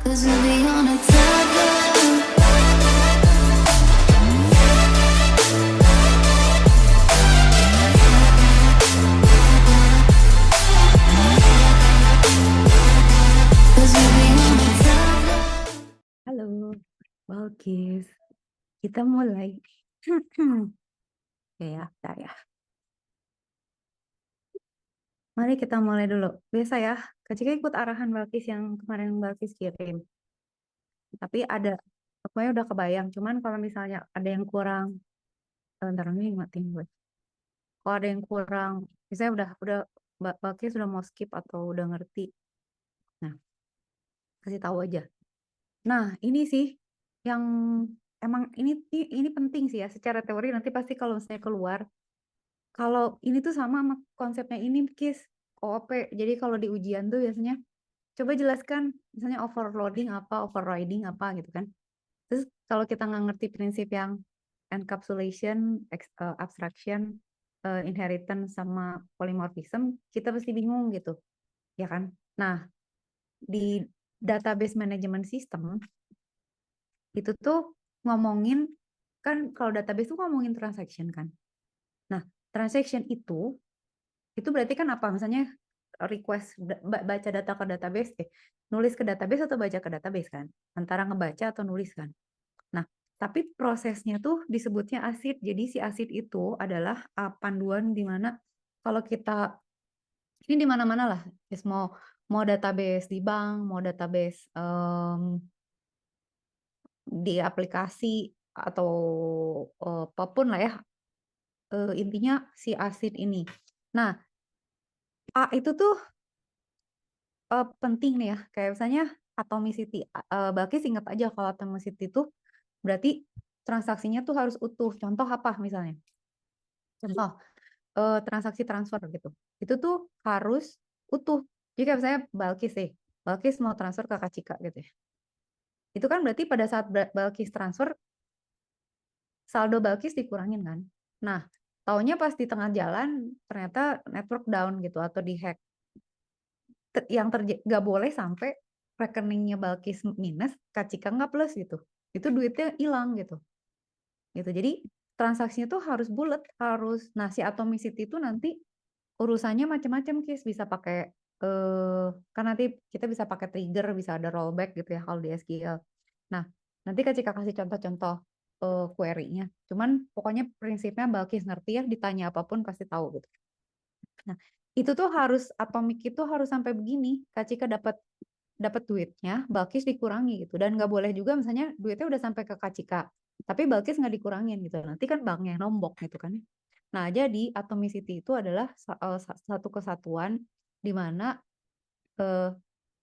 'Cause we'll be on a tether. Cause we'll be on a tether. Halo, Balkis. Kita mulai. Oke ya, bentar ya. Mari kita mulai dulu. Biasa ya, Kak Cika ikut arahan Balkis yang kemarin Balkis kirim. Tapi ada, pokoknya udah kebayang. Cuman kalau misalnya ada yang kurang, bentar ini matiin gue. Kalau ada yang kurang, misalnya udah Balkis sudah mau skip atau udah ngerti. Nah, kasih tahu aja. Nah, ini sih yang emang ini penting sih ya. Secara teori nanti pasti kalau misalnya keluar. Kalau ini tuh sama konsepnya ini, Kis, OOP. Jadi kalau di ujian tuh biasanya coba jelaskan misalnya overloading apa, overriding apa gitu kan. Terus kalau kita nggak ngerti prinsip yang encapsulation, abstraction, inheritance sama polymorphism, kita pasti bingung gitu, ya kan? Nah, di database management system itu tuh ngomongin, kan kalau database tuh ngomongin transaction kan. Nah, transaction itu berarti kan apa? Misalnya request baca data ke database, nulis ke database atau baca ke database kan? Antara ngebaca atau nulis kan? Nah, tapi prosesnya tuh disebutnya ACID. Jadi si ACID itu adalah panduan di mana kalau kita ini di mana-mana lah, yes, mau database di bank, mau database di aplikasi atau apapun lah ya, intinya si ACID ini. Nah, A itu tuh penting nih ya, kayak misalnya atomicity. Balkis ingat aja kalau atomicity itu berarti transaksinya tuh harus utuh. Contoh apa misalnya? Contoh transaksi transfer gitu. Itu tuh harus utuh. Jadi kayak misalnya Balkis mau transfer ke Kak Cika gitu ya. Itu kan berarti pada saat Balkis transfer, saldo Balkis dikurangin kan. Nah, taunya pas di tengah jalan ternyata network down gitu atau dihack. Yang nggak boleh sampai rekeningnya Balkis minus, Kak Cika nggak plus gitu. Itu duitnya hilang gitu. Jadi transaksinya tuh harus bulat, harus. Nah, si atomicity itu nanti urusannya macam-macam, Kis. Bisa pakai kan nanti kita bisa pakai trigger, bisa ada rollback gitu ya kalau di SQL. Nah, nanti Kak Cika kasih contoh-contoh query-nya. Cuman pokoknya prinsipnya Balkis ngerti ya, ditanya apapun pasti tahu gitu. Nah, itu tuh harus atomik itu harus sampai begini. Kak Cika dapat duitnya, Balkis dikurangi gitu. Dan nggak boleh juga misalnya duitnya udah sampai ke Kak Cika, tapi Balkis nggak dikurangin gitu. Nanti kan banknya nombok gitu kan. Nah, jadi atomicity itu adalah satu kesatuan di mana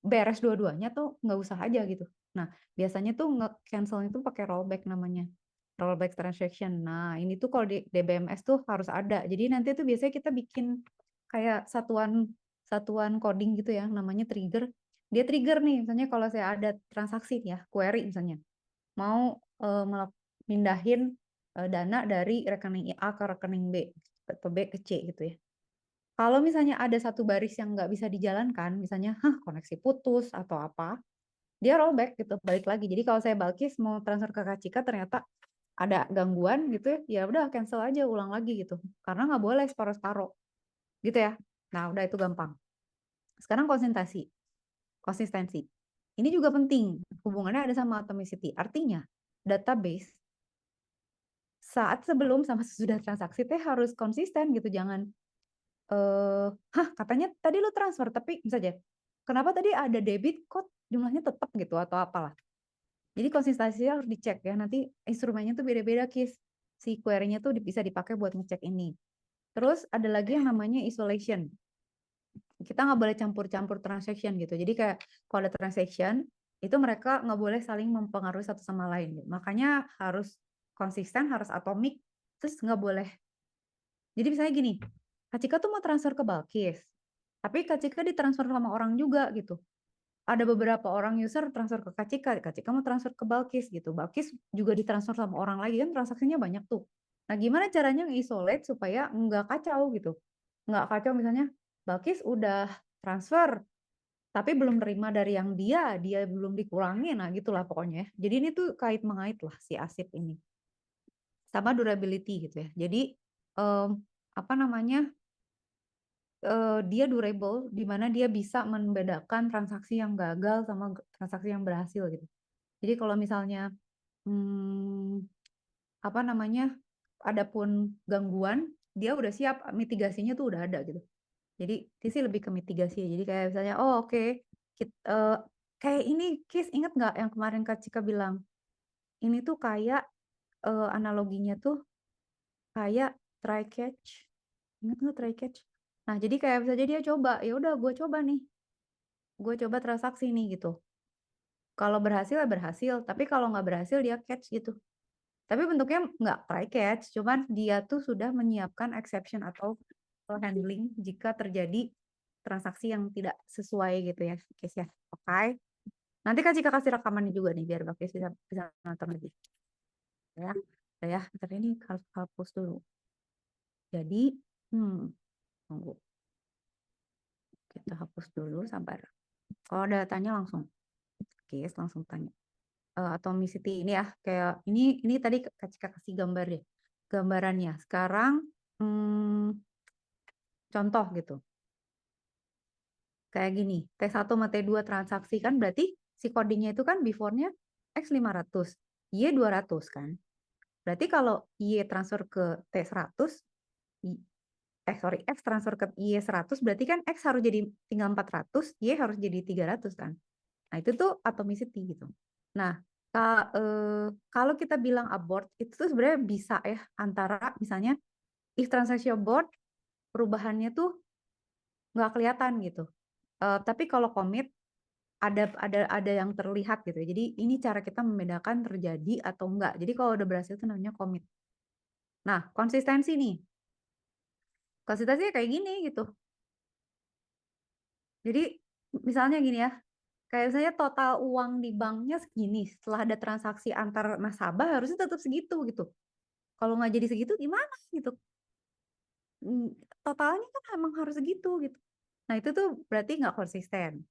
beres dua-duanya tuh nggak usah aja gitu. Nah, biasanya tuh nge-cancel itu pakai rollback namanya. Rollback transaction. Nah, ini tuh kalau di DBMS tuh harus ada. Jadi nanti tuh biasanya kita bikin kayak satuan coding gitu ya, namanya trigger. Dia trigger nih, misalnya kalau saya ada transaksi ya, query misalnya. Mau mindahin dana dari rekening A ke rekening B, atau B ke C gitu ya. Kalau misalnya ada satu baris yang nggak bisa dijalankan, misalnya koneksi putus atau apa, dia rollback gitu, balik lagi. Jadi kalau saya Balkis mau transfer ke Kak Cika ternyata ada gangguan gitu ya udah cancel aja, ulang lagi gitu. Karena nggak boleh separuh-separuh gitu ya. Nah, udah itu gampang. Sekarang konsistensi. Ini juga penting, hubungannya ada sama atomicity. Artinya, database saat sebelum sama sesudah transaksi teh harus konsisten gitu, jangan katanya tadi lu transfer tapi misalnya kenapa tadi ada debit kok jumlahnya tetap gitu atau apalah. Jadi konsistensinya harus dicek ya. Nanti instrumennya tuh beda-beda, Kis. Si query-nya tuh bisa dipakai buat ngecek ini. Terus ada lagi yang namanya isolation. Kita nggak boleh campur-campur transaction gitu. Jadi kayak kalau ada transaction, itu mereka nggak boleh saling mempengaruhi satu sama lain. Makanya harus konsisten, harus atomik, terus nggak boleh. Jadi misalnya gini, Kak Cika tuh mau transfer ke Balkis, tapi Kak Cika ditransfer sama orang juga gitu. Ada beberapa orang user transfer ke Kak Cika mau transfer ke Balkis gitu. Balkis juga ditransfer sama orang lagi kan transaksinya banyak tuh. Nah, gimana caranya nge-isolate supaya nggak kacau gitu. Nggak kacau misalnya Balkis udah transfer, tapi belum terima dari yang dia belum dikurangi, nah gitulah pokoknya. Jadi ini tuh kait mengait lah si ASIP ini sama durability gitu ya. Jadi apa namanya, dia durable di mana dia bisa membedakan transaksi yang gagal sama transaksi yang berhasil gitu. Jadi kalau misalnya apa namanya, adapun gangguan, dia udah siap, mitigasinya tuh udah ada gitu. Jadi sih lebih ke mitigasi. Jadi kayak misalnya, oh oke, kayak ini case, ingat nggak yang kemarin Kak Cika bilang? Ini tuh kayak analoginya tuh kayak try catch. Ingat nggak try catch? Nah, jadi kayak bisa jadi dia coba, ya udah gue coba nih. Gue coba transaksi nih gitu. Kalau berhasil ya berhasil, tapi kalau nggak berhasil dia catch gitu. Tapi bentuknya nggak try catch, cuman dia tuh sudah menyiapkan exception atau handling jika terjadi transaksi yang tidak sesuai gitu ya, case ya. Oke. Nanti Kak Cika kasih rekamannya juga nih biar Bakis bisa nonton lagi. Ya, udah ya. Bentar ini harus hapus dulu. Jadi, tunggu. Kita hapus dulu, sabar. Kalau ada tanya langsung. Oke, langsung tanya. Atomicity ini ya, kayak ini tadi Kak Cika kasih gambar deh. Gambarannya. Sekarang contoh gitu. Kayak gini, T1 sama T2 transaksi kan berarti si codingnya itu kan before-nya X500, Y 200 kan. Berarti kalau Y transfer ke T100, X transfer ke Y 100, berarti kan X harus jadi tinggal 400, Y harus jadi 300 kan. Nah itu tuh atomicity gitu. Nah, kalau kita bilang abort, itu tuh sebenarnya bisa ya antara misalnya if transaction abort, perubahannya tuh nggak kelihatan gitu. Tapi kalau commit ada yang terlihat gitu. Jadi ini cara kita membedakan terjadi atau enggak. Jadi kalau udah berhasil itu namanya commit. Nah, konsistensi nih. Konsistensinya kayak gini gitu. Jadi misalnya gini ya. Kayak misalnya total uang di banknya segini. Setelah ada transaksi antar nasabah harusnya tetap segitu gitu. Kalau nggak jadi segitu gimana gitu. Totalnya kan emang harus segitu gitu. Nah itu tuh berarti nggak konsisten.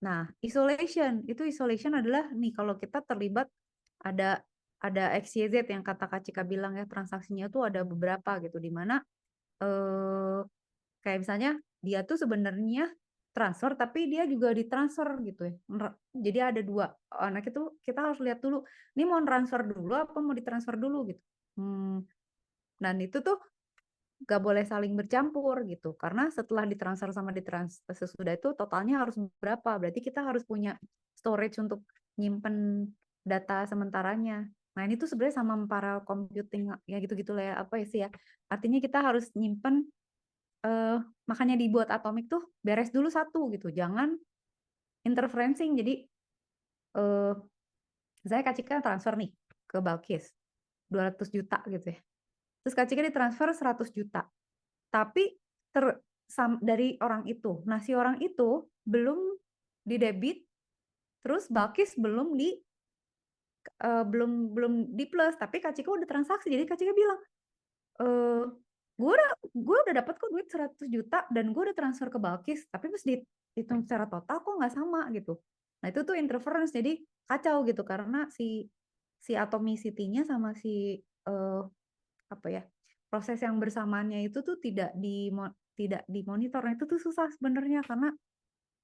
Nah, isolation adalah nih kalau kita terlibat ada XYZ yang kata Kak Cika bilang ya transaksinya tuh ada beberapa gitu di mana kayak misalnya dia tuh sebenarnya transfer tapi dia juga ditransfer gitu ya. Jadi ada dua. Anak itu kita harus lihat dulu, ini mau transfer dulu apa mau ditransfer dulu gitu. Dan itu tuh gak boleh saling bercampur gitu karena setelah ditransfer sama ditransfer sesudah itu totalnya harus berapa, berarti kita harus punya storage untuk nyimpen data sementaranya. Nah ini tuh sebenarnya sama parallel computing ya gitu-gitu lah ya, apa ya sih ya, artinya kita harus nyimpen makanya dibuat atomik tuh beres dulu satu gitu, jangan interferencing. Jadi saya Kak Cika transfer nih ke Balkis 200 juta gitu ya, terus Kak Cika ditransfer 100 juta tapi dari orang itu. Nah, si orang itu belum di debit, terus Balkis belum di plus, tapi Kak Cika udah transaksi. Jadi Kak Cika bilang, gue udah dapat kok duit 100 juta dan gue udah transfer ke Balkis, tapi pas dihitung secara total kok nggak sama gitu. Nah, itu tuh interference, jadi kacau gitu karena si atomicity-nya sama si apa ya, proses yang bersamaannya itu tuh tidak dimonitor. Nah, itu tuh susah sebenarnya karena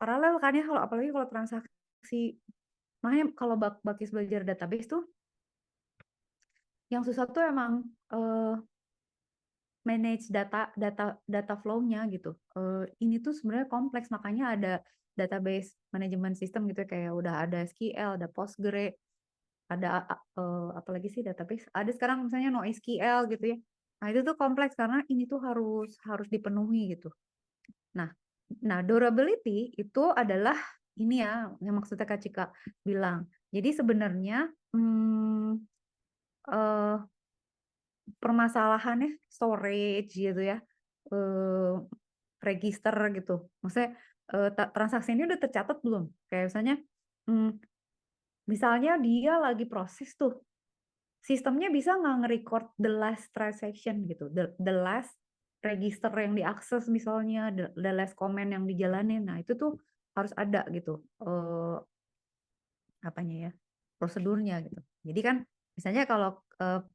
paralel kan ya, kalau apalagi kalau transaksi. Makanya kalau Bakis belajar database tuh yang susah tuh emang manage data flow-nya gitu. Ini tuh sebenarnya kompleks, makanya ada database management system gitu ya, kayak udah ada SQL, ada Postgre, ada apalagi sih database. Ada sekarang misalnya NoSQL gitu ya. Nah, itu tuh kompleks karena ini tuh harus dipenuhi gitu. Nah, durability itu adalah ini ya yang maksudnya Kak Cika bilang. Jadi sebenarnya permasalahannya storage gitu ya, register gitu. Maksudnya transaksi ini udah tercatat belum? Kayak misalnya dia lagi proses tuh, sistemnya bisa nggak nge-record the last transaction gitu, the last register yang diakses misalnya, the last comment yang dijalanin. Nah itu tuh harus ada gitu apanya ya, prosedurnya gitu. Jadi kan misalnya kalau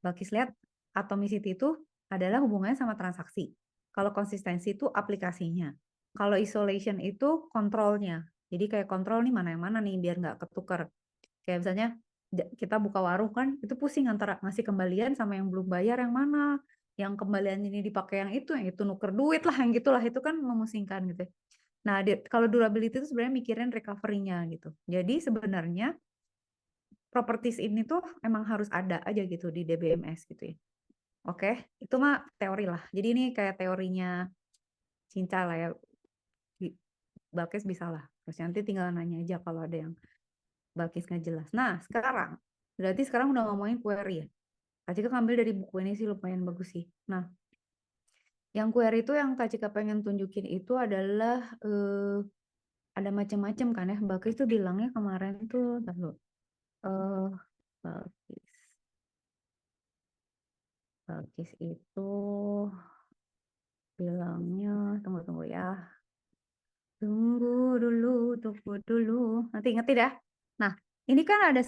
Balkis lihat atomicity itu adalah hubungannya sama transaksi. Kalau konsistensi itu aplikasinya. Kalau isolation itu kontrolnya. Jadi kayak kontrol nih mana yang mana nih biar nggak ketukar. Kayak misalnya kita buka warung kan itu pusing antara ngasih kembalian sama yang belum bayar yang mana. Yang kembalian ini dipakai yang itu nuker duit lah, yang gitulah itu kan memusingkan gitu. Nah, kalau durability itu sebenarnya mikirin recovery-nya gitu. Jadi sebenarnya properties ini tuh emang harus ada aja gitu di DBMS gitu ya. Oke, itu mah teori lah. Jadi ini kayak teorinya Cinca lah ya. Balkis bisa lah. Terus nanti tinggal nanya aja kalau ada yang Balkis nggak jelas. Nah, berarti sekarang udah ngomongin query ya. Kak Cika ngambil dari buku ini sih lumayan bagus sih. Nah, yang query itu yang Kak Cika pengen tunjukin itu adalah ada macam-macam kan ya. Balkis tuh bilangnya kemarin tuh, lalu Balkis. Balkis itu bilangnya, tunggu ya. Tunggu dulu. Nanti ingetin ya. Nah, ini kan ada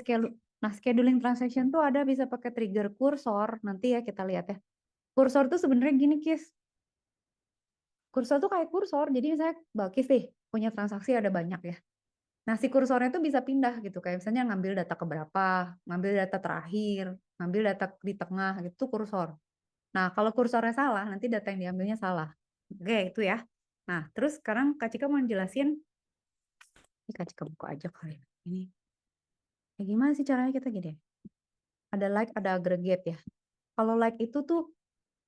scheduling transaction tuh ada bisa pakai trigger kursor. Nanti ya kita lihat ya. Kursor tuh sebenarnya gini, Kis. Kursor tuh kayak kursor. Jadi misalnya Balkis nih, punya transaksi ada banyak ya. Nah, si kursornya tuh bisa pindah gitu. Kayak misalnya ngambil data keberapa, ngambil data terakhir, ngambil data di tengah, gitu kursor. Nah, kalau kursornya salah, nanti data yang diambilnya salah. Oke, itu ya. Nah, terus sekarang Kak Cika mau jelasin, ini Kak Cika buka aja kali ini. Ya, gimana sih caranya kita gini? Ada like, ada aggregate ya. Kalau like itu tuh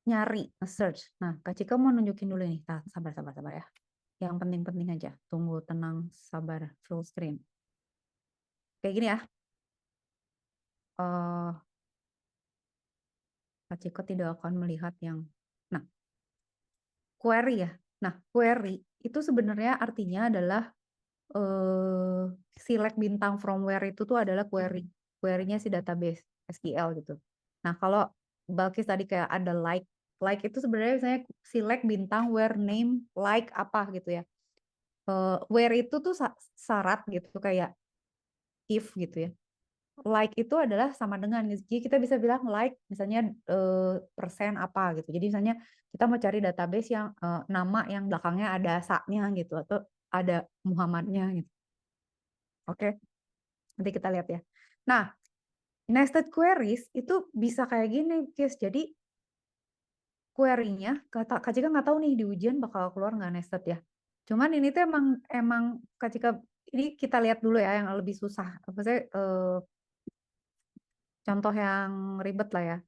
nyari, search. Nah, Kak Cika mau nunjukin dulu nih. Nah, sabar ya. Yang penting-penting aja. Tunggu, tenang, sabar, full screen. Kayak gini ya. Kak Cika tidak akan melihat yang... Nah, query ya. Nah, query itu sebenarnya artinya adalah select bintang from where itu tuh adalah query. Query-nya si database SQL gitu. Nah, kalau Balkis tadi kayak ada like. Like itu sebenarnya misalnya select bintang where name like apa gitu ya. Where itu tuh syarat gitu kayak if gitu ya. Like itu adalah sama dengan, jadi kita bisa bilang like misalnya persen apa gitu. Jadi misalnya kita mau cari database yang nama yang belakangnya ada sa-nya gitu atau ada Muhammadnya gitu. Oke, nanti kita lihat ya. Nah, nested queries itu bisa kayak gini, guys. Jadi query-nya, Kak Cika nggak tahu nih di ujian bakal keluar nggak nested ya. Cuman ini tuh emang Kak Cika, ini kita lihat dulu ya yang lebih susah. Maksudnya contoh yang ribet lah ya.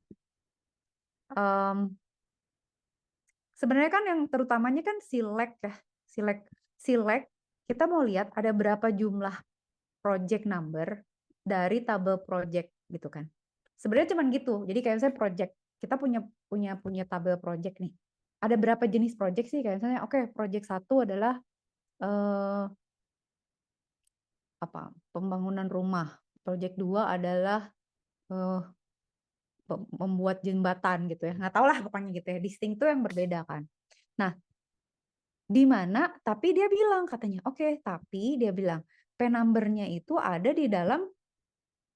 Sebenarnya kan yang terutamanya kan select ya. Select, kita mau lihat ada berapa jumlah project number dari tabel project gitu kan. Sebenarnya cuman gitu. Jadi kayak misalnya project, kita punya tabel project nih. Ada berapa jenis project sih? Kayak misalnya oke, project 1 adalah pembangunan rumah. Project 2 adalah membuat jembatan gitu ya. Nggak tahu lah pokoknya gitu ya. Distinct itu yang berbeda kan. Nah, di mana tapi dia bilang katanya, oke, tapi dia bilang p-number-nya itu ada di dalam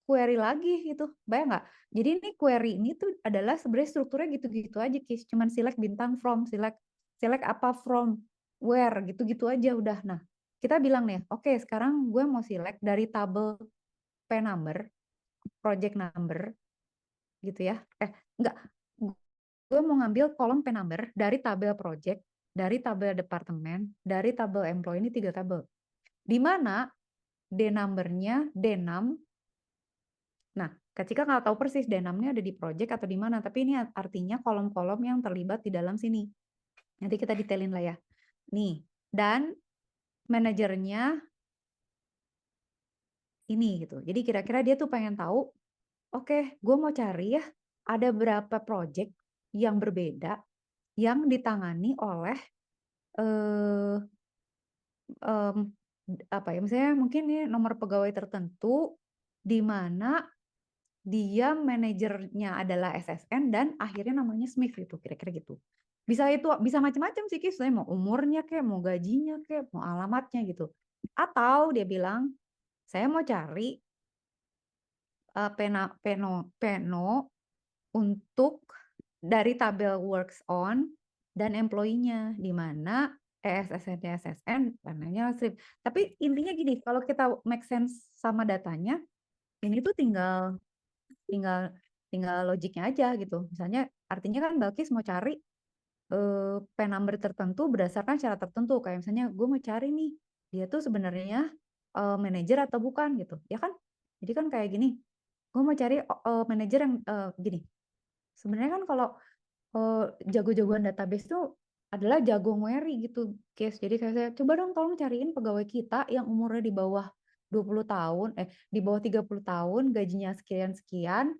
query lagi gitu. Bayang nggak? Jadi ini query ini tuh adalah sebenarnya strukturnya gitu-gitu aja, Kis. Cuman select bintang from, select apa from, where, gitu-gitu aja udah. Nah, kita bilang nih, oke, sekarang gue mau select dari tabel p-number, project number, gitu ya. Enggak. Gue mau ngambil kolom p-number dari tabel project, dari tabel departemen, dari tabel employee, ini 3 tabel. Di mana D-number-nya D6. Nah, Kak Cika nggak tahu persis D6-nya ada di project atau di mana, tapi ini artinya kolom-kolom yang terlibat di dalam sini. Nanti kita detailin lah ya. Nih, dan manajernya ini gitu. Jadi kira-kira dia tuh pengen tahu, oke, gue mau cari ya, ada berapa project yang berbeda yang ditangani oleh apa ya, misalnya mungkin ini nomor pegawai tertentu di mana dia manajernya adalah SSN dan akhirnya namanya Smith gitu, kira-kira gitu. Bisa macam-macam sih, Kis. Mau umurnya kayak, mau gajinya kayak, mau alamatnya gitu. Atau dia bilang, saya mau cari peno untuk dari tabel works on dan employee-nya, di mana ESSN, DSSN, namanya strip. Tapi intinya gini, kalau kita make sense sama datanya, ini tuh tinggal tinggal tinggal logiknya aja gitu. Misalnya artinya kan Balkis mau cari pen number tertentu berdasarkan syarat tertentu. Kayak misalnya gue mau cari nih, dia tuh sebenarnya manajer atau bukan gitu. Ya kan? Jadi kan kayak gini, gue mau cari manajer yang gini. Sebenarnya kan kalau jago-jagoan database itu adalah jago query gitu, guys. Jadi kayak saya, coba dong tolong cariin pegawai kita yang umurnya di bawah 20 tahun, di bawah 30 tahun, gajinya sekian-sekian,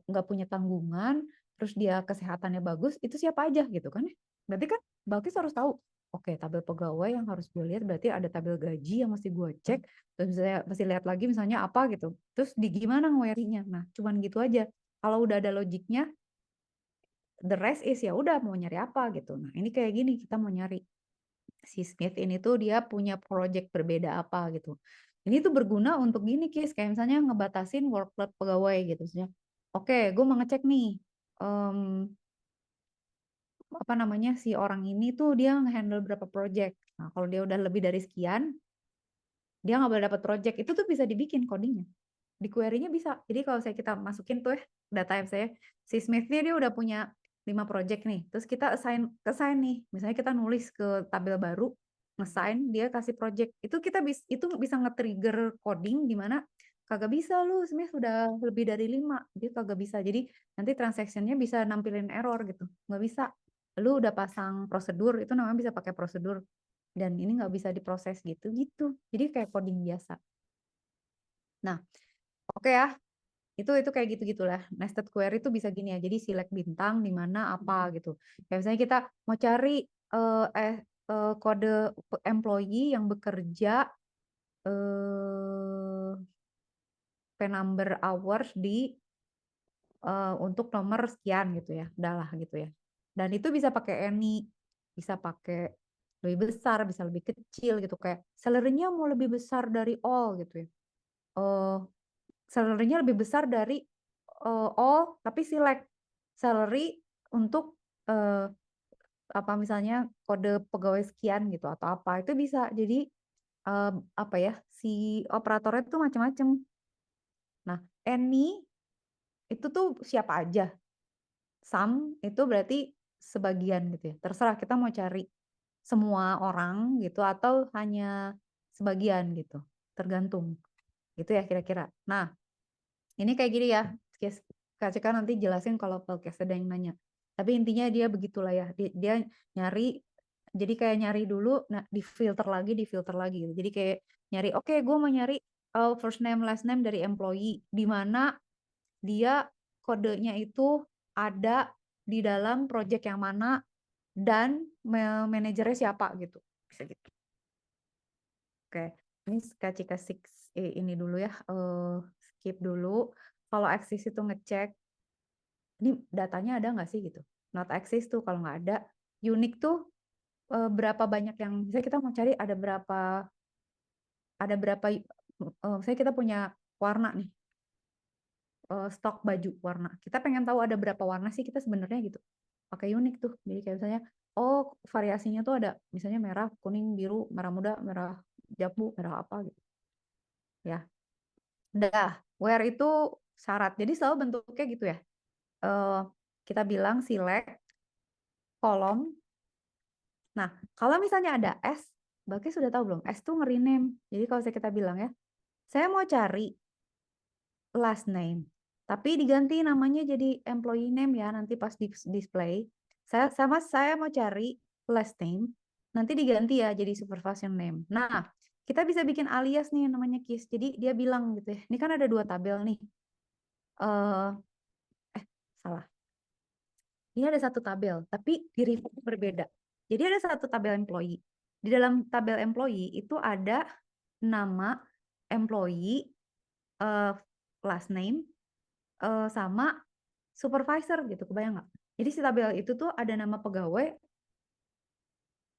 nggak punya tanggungan, terus dia kesehatannya bagus, itu siapa aja gitu kan ya. Berarti kan Balkis harus tahu, oke, tabel pegawai yang harus gue lihat, berarti ada tabel gaji yang mesti gue cek, terus saya mesti lihat lagi misalnya apa gitu. Terus di gimana query-nya. Nah, cuman gitu aja. Kalau udah ada logiknya, the rest is ya udah mau nyari apa gitu. Nah, ini kayak gini, kita mau nyari si Smith ini tuh dia punya project berbeda apa gitu. Ini tuh berguna untuk gini, Kis, kayak misalnya ngebatasin workload pegawai gitu. Misalnya, oke, gue mau ngecek nih apa namanya si orang ini tuh dia nge-handle berapa project. Nah, kalau dia udah lebih dari sekian, dia nggak boleh dapat project. Itu tuh bisa dibikin codingnya. Di query-nya bisa. Jadi kalau kita masukin tuh data saya, si Smith dia udah punya 5 project nih. Terus kita assign nih. Misalnya kita nulis ke tabel baru, nge-assign, dia kasih project. Itu bisa nge-trigger coding di mana kagak bisa lu, Smith udah lebih dari 5. Dia kagak bisa. Jadi nanti transaction-nya bisa nampilin error gitu. Nggak bisa. Lu udah pasang prosedur, itu namanya bisa pakai prosedur. Dan ini nggak bisa diproses gitu. Jadi kayak coding biasa. Nah, oke ya, itu kayak gitu-gitulah. Nested query itu bisa gini ya. Jadi select bintang di mana apa gitu. Kayak misalnya kita mau cari kode employee yang bekerja number hours di untuk nomor sekian gitu ya. Udahlah gitu ya. Dan itu bisa pakai any, bisa pakai lebih besar, bisa lebih kecil gitu, kayak salary-nya mau lebih besar dari all gitu ya. Salary-nya lebih besar dari all, tapi select salary untuk apa misalnya kode pegawai sekian gitu atau apa, itu bisa. Jadi apa ya, si operatornya itu macam-macam. Nah, any itu tuh siapa aja. Some itu berarti sebagian gitu ya. Terserah kita mau cari semua orang gitu atau hanya sebagian gitu. Tergantung. Gitu ya kira-kira. Nah, ini kayak gini ya. Kak Cika nanti jelasin kalau podcast ada yang nanya. Tapi intinya dia begitulah ya. Dia nyari, jadi kayak nyari dulu, nah di filter lagi gitu. Jadi kayak nyari, oke, gue mau nyari first name last name dari employee, di mana dia kodenya itu ada di dalam project yang mana dan manajernya siapa gitu. Bisa gitu. Oke, ini Kak Cika ini dulu ya, skip dulu. Kalau Axis itu ngecek, ini datanya ada nggak sih gitu. Not Axis tuh kalau nggak ada. Unique tuh berapa banyak yang, misalnya kita mau cari ada berapa, misalnya kita punya warna nih, stok baju warna. Kita pengen tahu ada berapa warna sih kita sebenarnya gitu. Pakai unik tuh. Jadi kayak misalnya, oh variasinya tuh ada misalnya merah, kuning, biru, merah muda, merah jambu, merah apa gitu. Ya. Udah, where itu syarat. Jadi selalu bentuknya gitu ya. Kita bilang select kolom. Nah, kalau misalnya ada S, Balkis sudah tahu belum? S tuh nge-rename. Jadi kalau kita bilang ya, saya mau cari last name, tapi diganti namanya jadi employee name ya, nanti pas di display. Saya mau cari last name, nanti diganti ya jadi supervision name. Nah, kita bisa bikin alias nih namanya Kis. Jadi dia bilang gitu ya, ini kan ada 2 tabel nih. Salah. Ini ada 1 tabel, tapi di report berbeda. Jadi ada 1 tabel employee. Di dalam tabel employee itu ada nama employee, last name, sama supervisor gitu, kebayang nggak? Jadi si tabel itu tuh ada nama pegawai,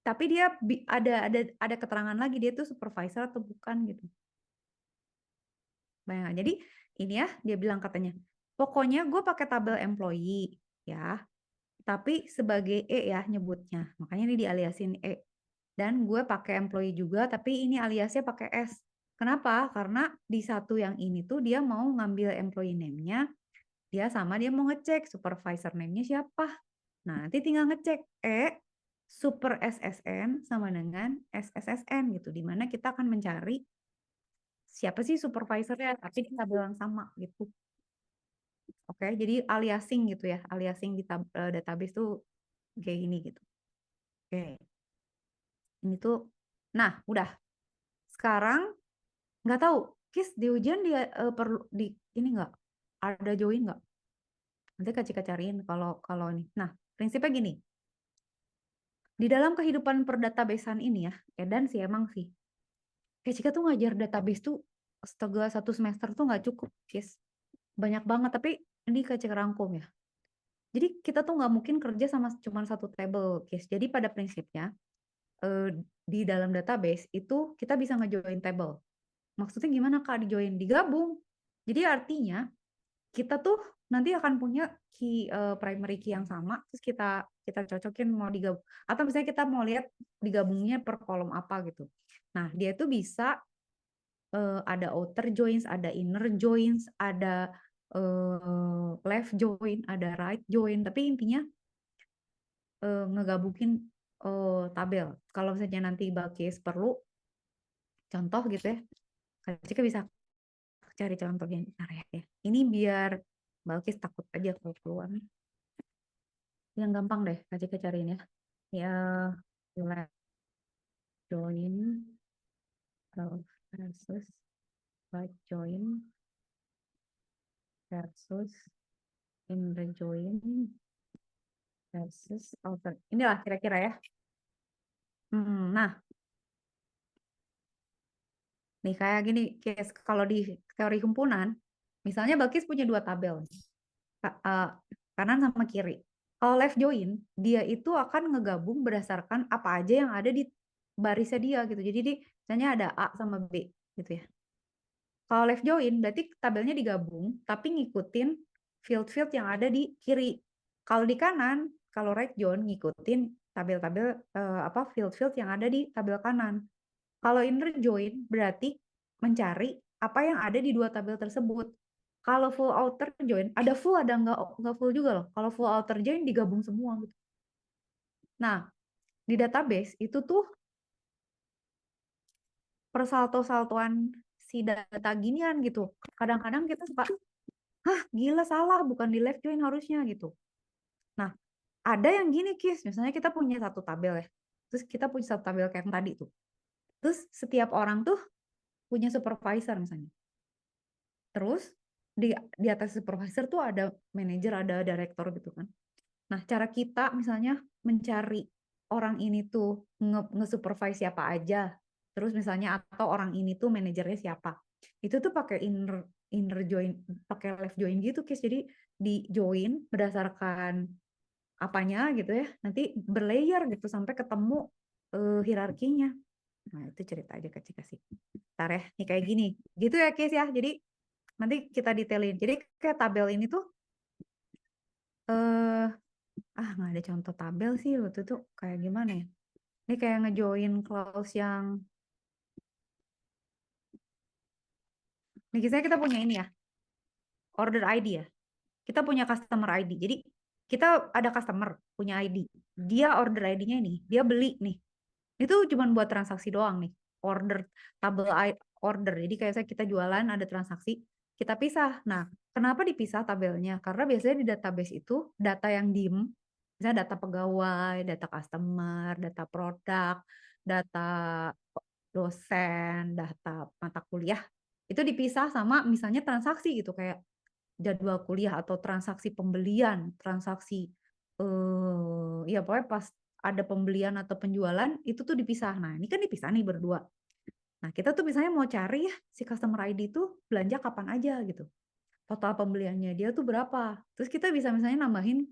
Tapi dia ada keterangan lagi dia tuh supervisor atau bukan gitu. Bayangkan. Jadi ini ya dia bilang katanya, pokoknya gue pakai tabel employee ya, tapi sebagai E ya nyebutnya. Makanya ini dialiasin E. Dan gue pakai employee juga, tapi ini aliasnya pakai S. Kenapa? Karena di satu yang ini tuh dia mau ngambil employee name-nya, dia mau ngecek supervisor name-nya siapa. Nah, nanti tinggal ngecek super SSN sama dengan SSSN gitu, dimana kita akan mencari siapa sih supervisornya, tapi di tabel yang sama gitu. Oke, jadi aliasing gitu ya, aliasing di database tuh kayak gini gitu. Oke, ini tuh, nah udah. Sekarang nggak tahu, Kis di ujian dia perlu di ini nggak ada join nggak? Nanti Kak Cika cariin kalau ini. Nah, prinsipnya gini. Di dalam kehidupan perdatabasean ini ya, Edan sih emang sih. Kak Cika tuh ngajar database tuh astaga 1 semester tuh nggak cukup, Kis. Banyak banget, tapi ini Kak Cika rangkum ya. Jadi kita tuh nggak mungkin kerja sama cuma satu table, Kis. Jadi pada prinsipnya di dalam database itu kita bisa ngejoin table. Maksudnya gimana Kak dijoin? Digabung. Jadi artinya kita tuh nanti akan punya primary key yang sama, terus kita cocokin mau digabung, atau misalnya kita mau lihat digabungnya per kolom apa gitu. Nah, dia tuh bisa ada outer joins, ada inner joins, ada left join, ada right join, tapi intinya ngegabungin tabel. Kalau misalnya nanti Balkis perlu contoh gitu ya, Kak bisa cari contohnya ya. Ini biar Balkis takut aja kalau keluar nih. Yang gampang deh, Kak Cika cariin ya. Ya, left join versus right join versus inner join versus outer. Inilah kira-kira ya. Nah, nih kayak gini, case kalau di teori himpunan, misalnya Balkis punya 2 tabel, kanan sama kiri. Kalau left join, dia itu akan ngegabung berdasarkan apa aja yang ada di barisnya dia gitu. Jadi misalnya ada A sama B gitu ya. Kalau left join berarti tabelnya digabung tapi ngikutin field-field yang ada di kiri. Kalau di kanan, kalau right join ngikutin tabel-tabel field-field yang ada di tabel kanan. Kalau inner join berarti mencari apa yang ada di 2 tabel tersebut. Kalau full outer join, ada full ada nggak full juga loh. Kalau full outer join digabung semua gitu. Nah, di database itu tuh persalto-saltoan si data ginian gitu. Kadang-kadang kita suka, hah gila salah, bukan di left join harusnya gitu. Nah, ada yang gini Kis, misalnya kita punya satu tabel ya. Terus kita punya satu tabel kayak yang tadi tuh. Terus setiap orang tuh punya supervisor misalnya. Terus di atas supervisor tuh ada manajer, ada direktur gitu kan. Nah, cara kita misalnya mencari orang ini tuh nge-supervise siapa aja. Terus misalnya atau orang ini tuh manajernya siapa. Itu tuh pakai inner join, pakai left join gitu, Kis. Jadi di join berdasarkan apanya gitu ya. Nanti berlayer gitu sampai ketemu hierarkinya. Nah, itu cerita aja ke Cika sih. Ntar ya, nih kayak gini. Gitu ya, Kis ya. Jadi nanti kita detailin. Jadi kayak tabel ini tuh eh nggak ada contoh tabel sih waktu itu kayak gimana ya? Ini kayak ngejoin clause yang nih kita punya ini ya, order ID ya. Kita punya customer ID. Jadi kita ada customer punya ID. Dia order ID-nya ini, dia beli nih. Itu cuma buat transaksi doang nih. Order tabel order. Jadi kayak saya kita jualan ada transaksi, kita pisah. Nah, kenapa dipisah tabelnya? Karena biasanya di database itu data yang diem, misalnya data pegawai, data customer, data produk, data dosen, data mata kuliah, itu dipisah sama misalnya transaksi gitu kayak jadwal kuliah atau transaksi pembelian, transaksi ya pokoknya pas ada pembelian atau penjualan itu tuh dipisah. Nah, ini kan dipisah nih berdua. Nah, kita tuh misalnya mau cari ya si customer ID itu belanja kapan aja gitu. Total pembeliannya dia tuh berapa. Terus kita bisa misalnya nambahin,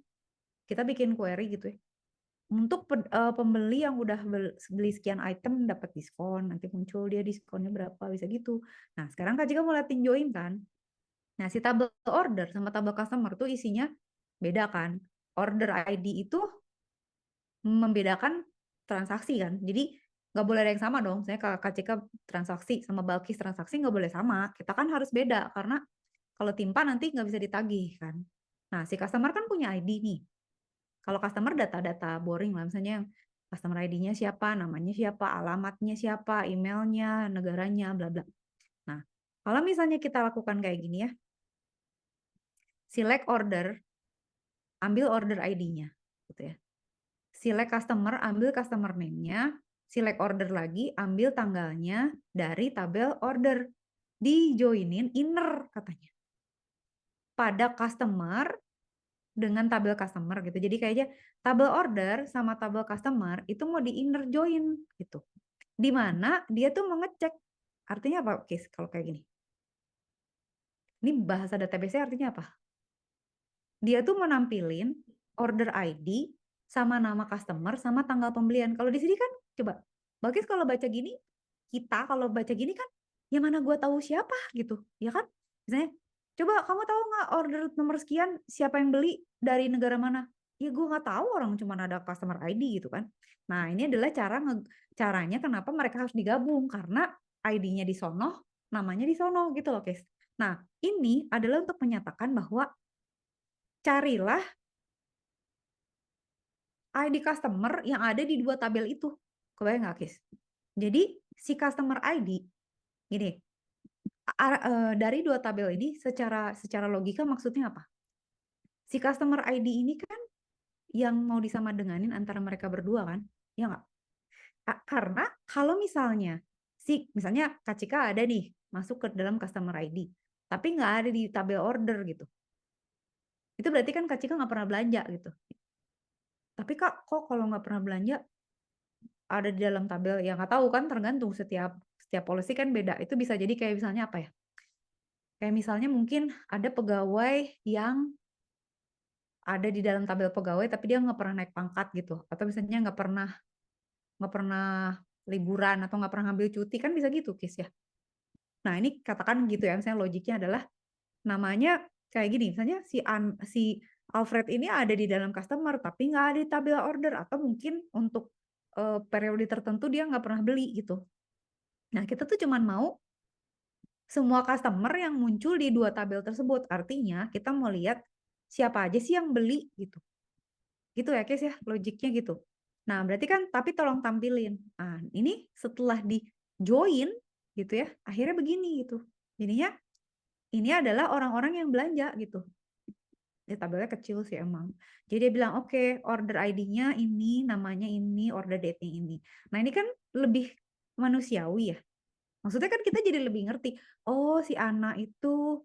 kita bikin query gitu ya. Untuk pembeli yang udah beli sekian item dapat diskon, nanti muncul dia diskonnya berapa, bisa gitu. Nah, sekarang Kak Cika mau liatin join kan. Nah, si tabel order sama tabel customer tuh isinya beda kan. Order ID itu membedakan transaksi kan. Jadi nggak boleh ada yang sama dong. Saya kalau Kak Cika transaksi sama Balkis transaksi nggak boleh sama. Kita kan harus beda karena kalau timpa nanti nggak bisa ditagih kan. Nah, si customer kan punya ID nih. Kalau customer data-data boring lah, misalnya yang customer ID-nya siapa, namanya siapa, alamatnya siapa, emailnya, negaranya, bla bla. Nah, kalau misalnya kita lakukan kayak gini ya, select order, ambil order ID-nya, gitu ya. Select customer, ambil customer name-nya, select order lagi, ambil tanggalnya dari tabel order. Dijoinin inner katanya. Pada customer dengan tabel customer gitu. Jadi kayaknya tabel order sama tabel customer itu mau di inner join gitu. Di mana dia tuh mau ngecek. Artinya apa, Kis, kalau kayak gini? Ini bahasa database artinya apa? Dia tuh menampilin order ID sama nama customer sama tanggal pembelian. Kalau di sini kan coba Bakis kalau baca gini, kita kalau baca gini kan ya mana gue tahu siapa gitu, ya kan? Misalnya coba kamu tahu nggak order nomor sekian siapa yang beli dari negara mana? Ya gue nggak tahu, orang cuma ada customer ID gitu kan. Nah ini adalah caranya kenapa mereka harus digabung karena ID-nya di sono, namanya di sono gitu loh, guys. Nah ini adalah untuk menyatakan bahwa carilah ID customer yang ada di dua tabel itu. Kebayang nggak, Kis? Jadi si customer ID gini, dari dua tabel ini secara logika maksudnya apa? Si customer ID ini kan yang mau disamadenganin antara mereka berdua kan? Ya nggak? Karena kalau misalnya misalnya Kak Cika ada nih masuk ke dalam customer ID, tapi nggak ada di tabel order gitu. Itu berarti kan Kak Cika nggak pernah belanja gitu. Tapi Kak, kok kalau nggak pernah belanja ada di dalam tabel, ya nggak tahu kan, tergantung setiap policy kan beda. Itu bisa jadi kayak misalnya apa ya? Kayak misalnya mungkin ada pegawai yang ada di dalam tabel pegawai tapi dia nggak pernah naik pangkat gitu, atau misalnya nggak pernah liburan atau nggak pernah ngambil cuti, kan bisa gitu, Kis ya. Nah ini katakan gitu ya, misalnya logiknya adalah namanya kayak gini, misalnya si Alfred ini ada di dalam customer tapi nggak ada di tabel order, atau mungkin untuk periode tertentu dia nggak pernah beli gitu. Nah kita tuh cuman mau semua customer yang muncul di dua tabel tersebut. Artinya kita mau lihat siapa aja sih yang beli gitu. Gitu ya, Kes ya, logiknya gitu. Nah, berarti kan tapi tolong tampilin. Nah, ini setelah di join gitu ya, akhirnya begini gitu. Jadinya ini adalah orang-orang yang belanja gitu. Ya, tabelnya kecil sih emang. Jadi dia bilang, oke, order ID-nya ini, namanya ini, order date-nya ini. Nah, ini kan lebih manusiawi ya. Maksudnya kan kita jadi lebih ngerti. Oh, si Ana itu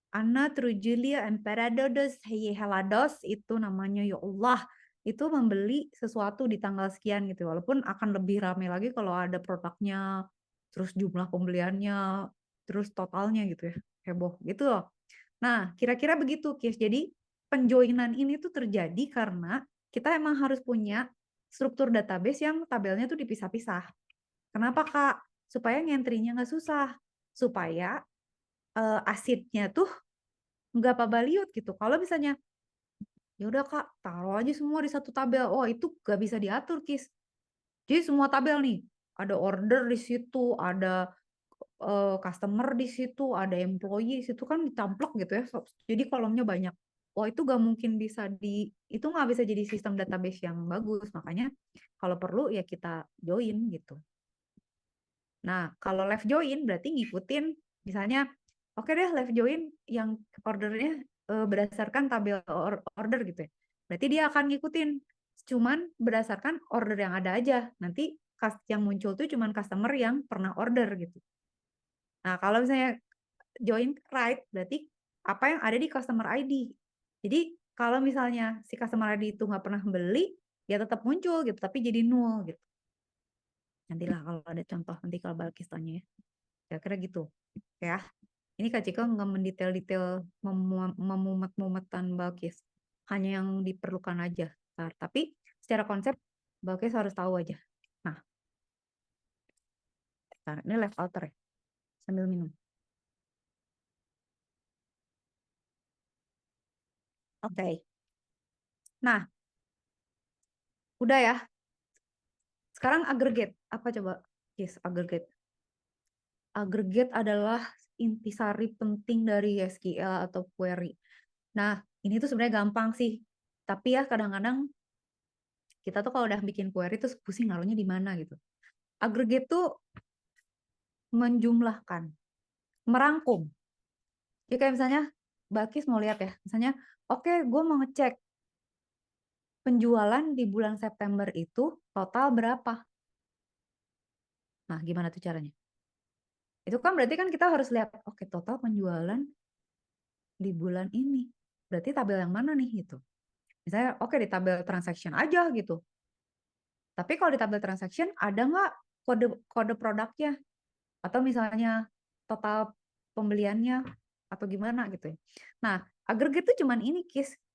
Anna Trujulia Emperadodos Helados itu namanya, ya Allah, itu membeli sesuatu di tanggal sekian gitu. Walaupun akan lebih ramai lagi kalau ada produknya, terus jumlah pembeliannya, terus totalnya gitu ya. Heboh gitu loh. Nah, kira-kira begitu, Kis. Jadi penjoinan ini tuh terjadi karena kita emang harus punya struktur database yang tabelnya tuh dipisah-pisah. Kenapa, Kak? Supaya ngentrinya nggak susah. Supaya asidnya tuh nggak pabaliut gitu. Kalau misalnya ya udah Kak, taruh aja semua di satu tabel. Oh, itu nggak bisa diatur, Kis. Jadi semua tabel nih, ada order di situ, ada customer di situ, ada employee di situ, kan ditamplok gitu ya. Jadi kolomnya banyak. Wah, itu nggak mungkin itu nggak bisa jadi sistem database yang bagus. Makanya kalau perlu ya kita join gitu. Nah, kalau left join berarti ngikutin misalnya, oke deh left join yang ordernya berdasarkan tabel order gitu ya. Berarti dia akan ngikutin cuman berdasarkan order yang ada aja. Nanti yang muncul tuh cuman customer yang pernah order gitu. Nah, kalau misalnya join right berarti apa yang ada di customer ID. Jadi kalau misalnya si customer ID itu nggak pernah beli, ya tetap muncul gitu, tapi jadi nol gitu. Nantilah kalau ada contoh, nanti kalau Balkis tanya ya. Kira-kira gitu ya. Ini Kak Cika nggak mendetail-detail memumet-mumetan Balkis. Hanya yang diperlukan aja. Tapi secara konsep Balkis harus tahu aja. Nah, ini left alter ya, sambil minum. Oke. Nah, udah ya. Sekarang aggregate. Apa coba? Yes, aggregate. Aggregate adalah intisari penting dari SQL atau query. Nah, ini tuh sebenarnya gampang sih. Tapi ya kadang-kadang kita tuh kalau udah bikin query tuh pusing naruhnya di mana gitu. Aggregate tuh menjumlahkan, merangkum. Ya kayak misalnya, Balkis mau lihat ya, misalnya, oke, gue mau ngecek penjualan di bulan September itu total berapa. Nah, gimana tuh caranya? Itu kan berarti kan kita harus lihat, oke, total penjualan di bulan ini. Berarti tabel yang mana nih gitu. Misalnya, oke, di tabel transaction aja gitu. Tapi kalau di tabel transaction, ada nggak kode produknya? Atau misalnya total pembeliannya atau gimana gitu ya. Nah, aggregate itu cuman ini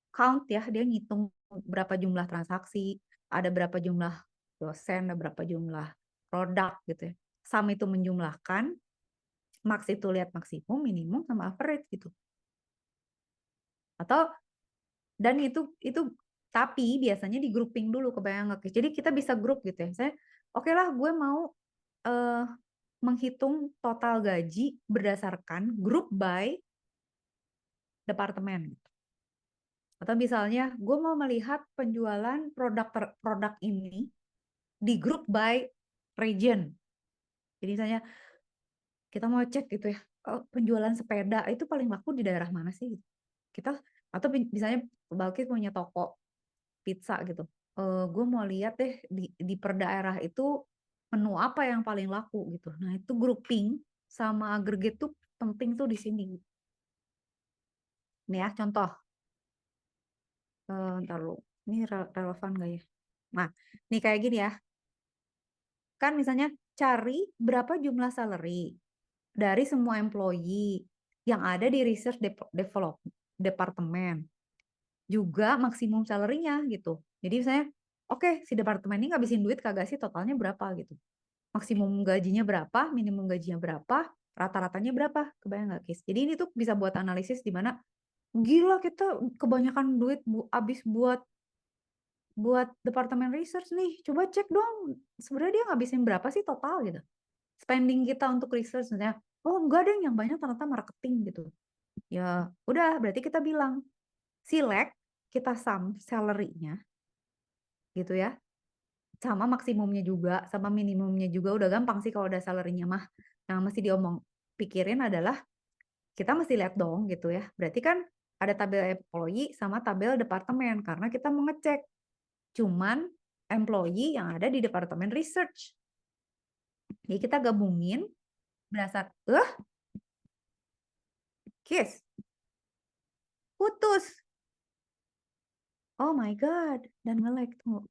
count ya, dia ngitung berapa jumlah transaksi, ada berapa jumlah dosen, ada berapa jumlah produk gitu ya. Sum itu menjumlahkan, max itu lihat maksimum, minimum sama average gitu. Atau dan itu tapi biasanya di grouping dulu, kebayang nggak? Jadi kita bisa grup gitu ya. Saya oke lah gue mau menghitung total gaji berdasarkan grup by departemen. Atau misalnya gue mau melihat penjualan produk ini di grup by region. Jadi misalnya kita mau cek gitu ya, penjualan sepeda itu paling laku di daerah mana sih? Kita atau misalnya Balkis punya toko pizza gitu. Gue mau lihat deh di per daerah itu menu apa yang paling laku gitu. Nah, itu grouping sama aggregate tuh penting tuh di sini. Nih ya, contoh. Ntar lu. Ini relevan gak ya? Nah, nih kayak gini ya. Kan misalnya cari berapa jumlah salary dari semua employee yang ada di research develop departemen. Juga maksimum salary-nya gitu. Jadi misalnya, oke, si departemen ini ngabisin duit kagak sih, totalnya berapa gitu. Maksimum gajinya berapa, minimum gajinya berapa, rata-ratanya berapa, kebayang nggak, Kis? Jadi ini tuh bisa buat analisis di mana gila kita kebanyakan duit abis buat departemen research nih. Coba cek dong, sebenarnya dia ngabisin berapa sih total gitu. Spending kita untuk research misalnya, oh enggak deh yang banyak ternyata marketing gitu. Ya udah berarti kita bilang select, kita sum salary-nya gitu ya. Sama maksimumnya juga, sama minimumnya juga udah gampang sih kalau udah salary-nya mah. Yang mesti diomong pikirin adalah kita mesti lihat dong gitu ya. Berarti kan ada tabel employee sama tabel departemen karena kita mau ngecek cuman employee yang ada di departemen research. Jadi kita gabungin berdasar Kis putus. Oh my god, dan nge-lag tunggu.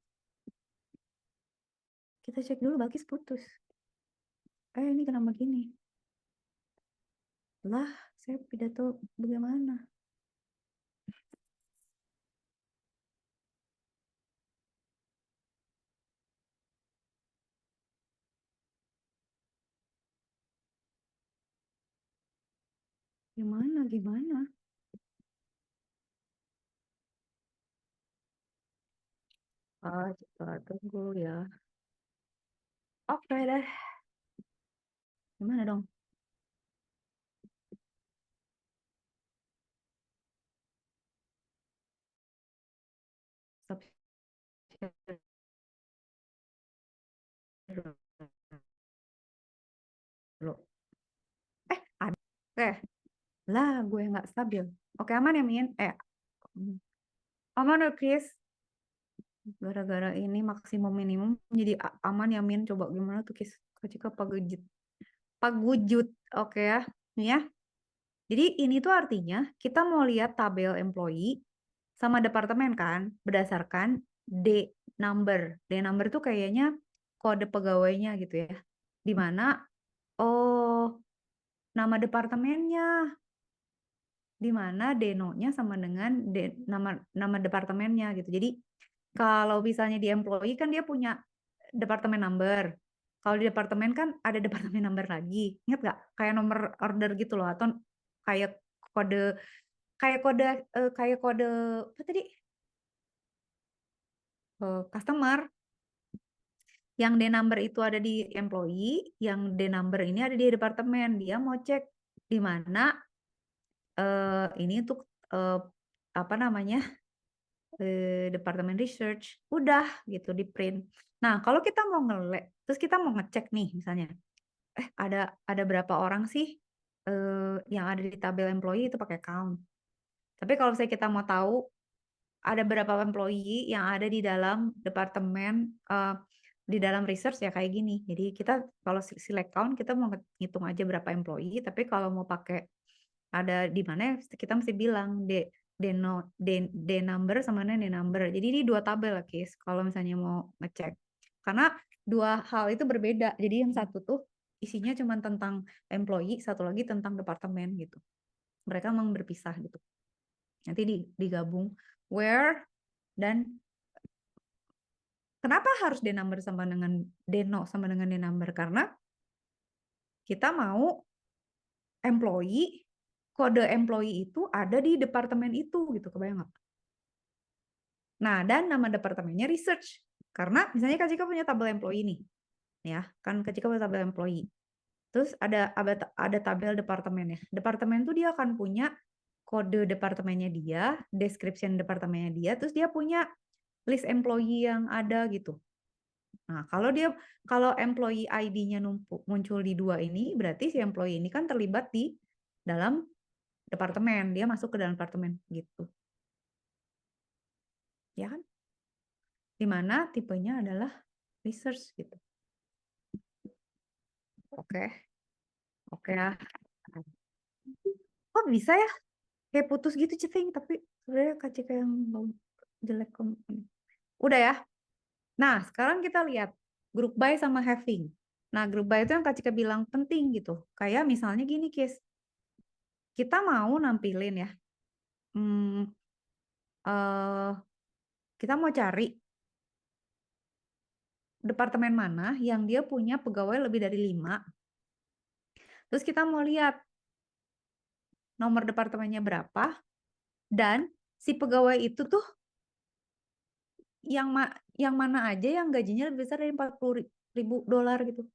Kita cek dulu Balkis putus. Ini kenapa gini? Lah, saya pidato bagaimana? Gimana? Coba tunggu ya. Oke deh. Gimana dong? Stop share dulu. Ada. Oke. Lah, gue nggak stabil. Oke, aman ya, Min? Aman ya, Chris? Gara-gara ini maksimum minimum jadi aman ya, Min? Coba gimana tuh, Chris? Kecil pagujut. Pagujut. Oke ya. Nih ya. Jadi ini tuh artinya kita mau lihat tabel employee sama departemen kan berdasarkan D number. D number tuh kayaknya kode pegawainya gitu ya. Di mana nama departemennya, di mana denonya sama dengan nama departemennya gitu. Jadi Kalau misalnya di employee kan dia punya departemen number. Kalau di departemen kan ada departemen number lagi. Ingat nggak? Kayak nomor order gitu loh, atau kayak kode kayak kode apa tadi? Customer. Yang D number itu ada di employee, yang D number ini ada di departemen. Dia mau cek di mana ini untuk apa namanya? Departemen research. Udah gitu di print. Nah, kalau kita mau terus kita mau ngecek nih misalnya, ada berapa orang sih yang ada di tabel employee itu pakai count. Tapi kalau misalnya kita mau tahu ada berapa employee yang ada di dalam departemen di dalam research ya kayak gini. Jadi kita kalau select count kita mau ngitung aja berapa employee, tapi kalau mau pakai ada di mana kita mesti bilang D number sama D number. Jadi ini dua tabel lah, Kis, kalau misalnya mau ngecek. Karena dua hal itu berbeda. Jadi yang satu tuh isinya cuma tentang employee, satu lagi tentang departemen gitu. Mereka memang berpisah gitu. Nanti digabung where dan kenapa harus D number sama dengan D0 sama dengan D number? Karena kita mau employee, kode employee itu ada di departemen itu gitu, kebayang nggak? Nah, dan nama departemennya research. Karena misalnya Kak Cika punya tabel employee nih. Ya, kan Kak Cika punya tabel employee. Terus ada tabel departemennya. Departemen itu dia akan punya kode departemennya dia, description departemennya dia, terus dia punya list employee yang ada gitu. Nah, kalau employee ID-nya muncul di dua ini, berarti si employee ini kan terlibat di dalam departemen, dia masuk ke dalam departemen gitu. Ya kan? Di mana tipenya adalah research gitu. Oke. Oke ya. Kok bisa ya? Kayak putus gitu chatting, tapi sebenarnya Kak Cika yang jelek. Udah ya. Nah, sekarang kita lihat group by sama having. Nah, group by itu yang Kak Cika bilang penting gitu. Kayak misalnya gini, Kis. Kita mau nampilin ya. Kita mau cari departemen mana yang dia punya pegawai lebih dari 5. Terus kita mau lihat nomor departemennya berapa. Dan si pegawai itu tuh yang mana aja yang gajinya lebih besar dari $40.000 gitu.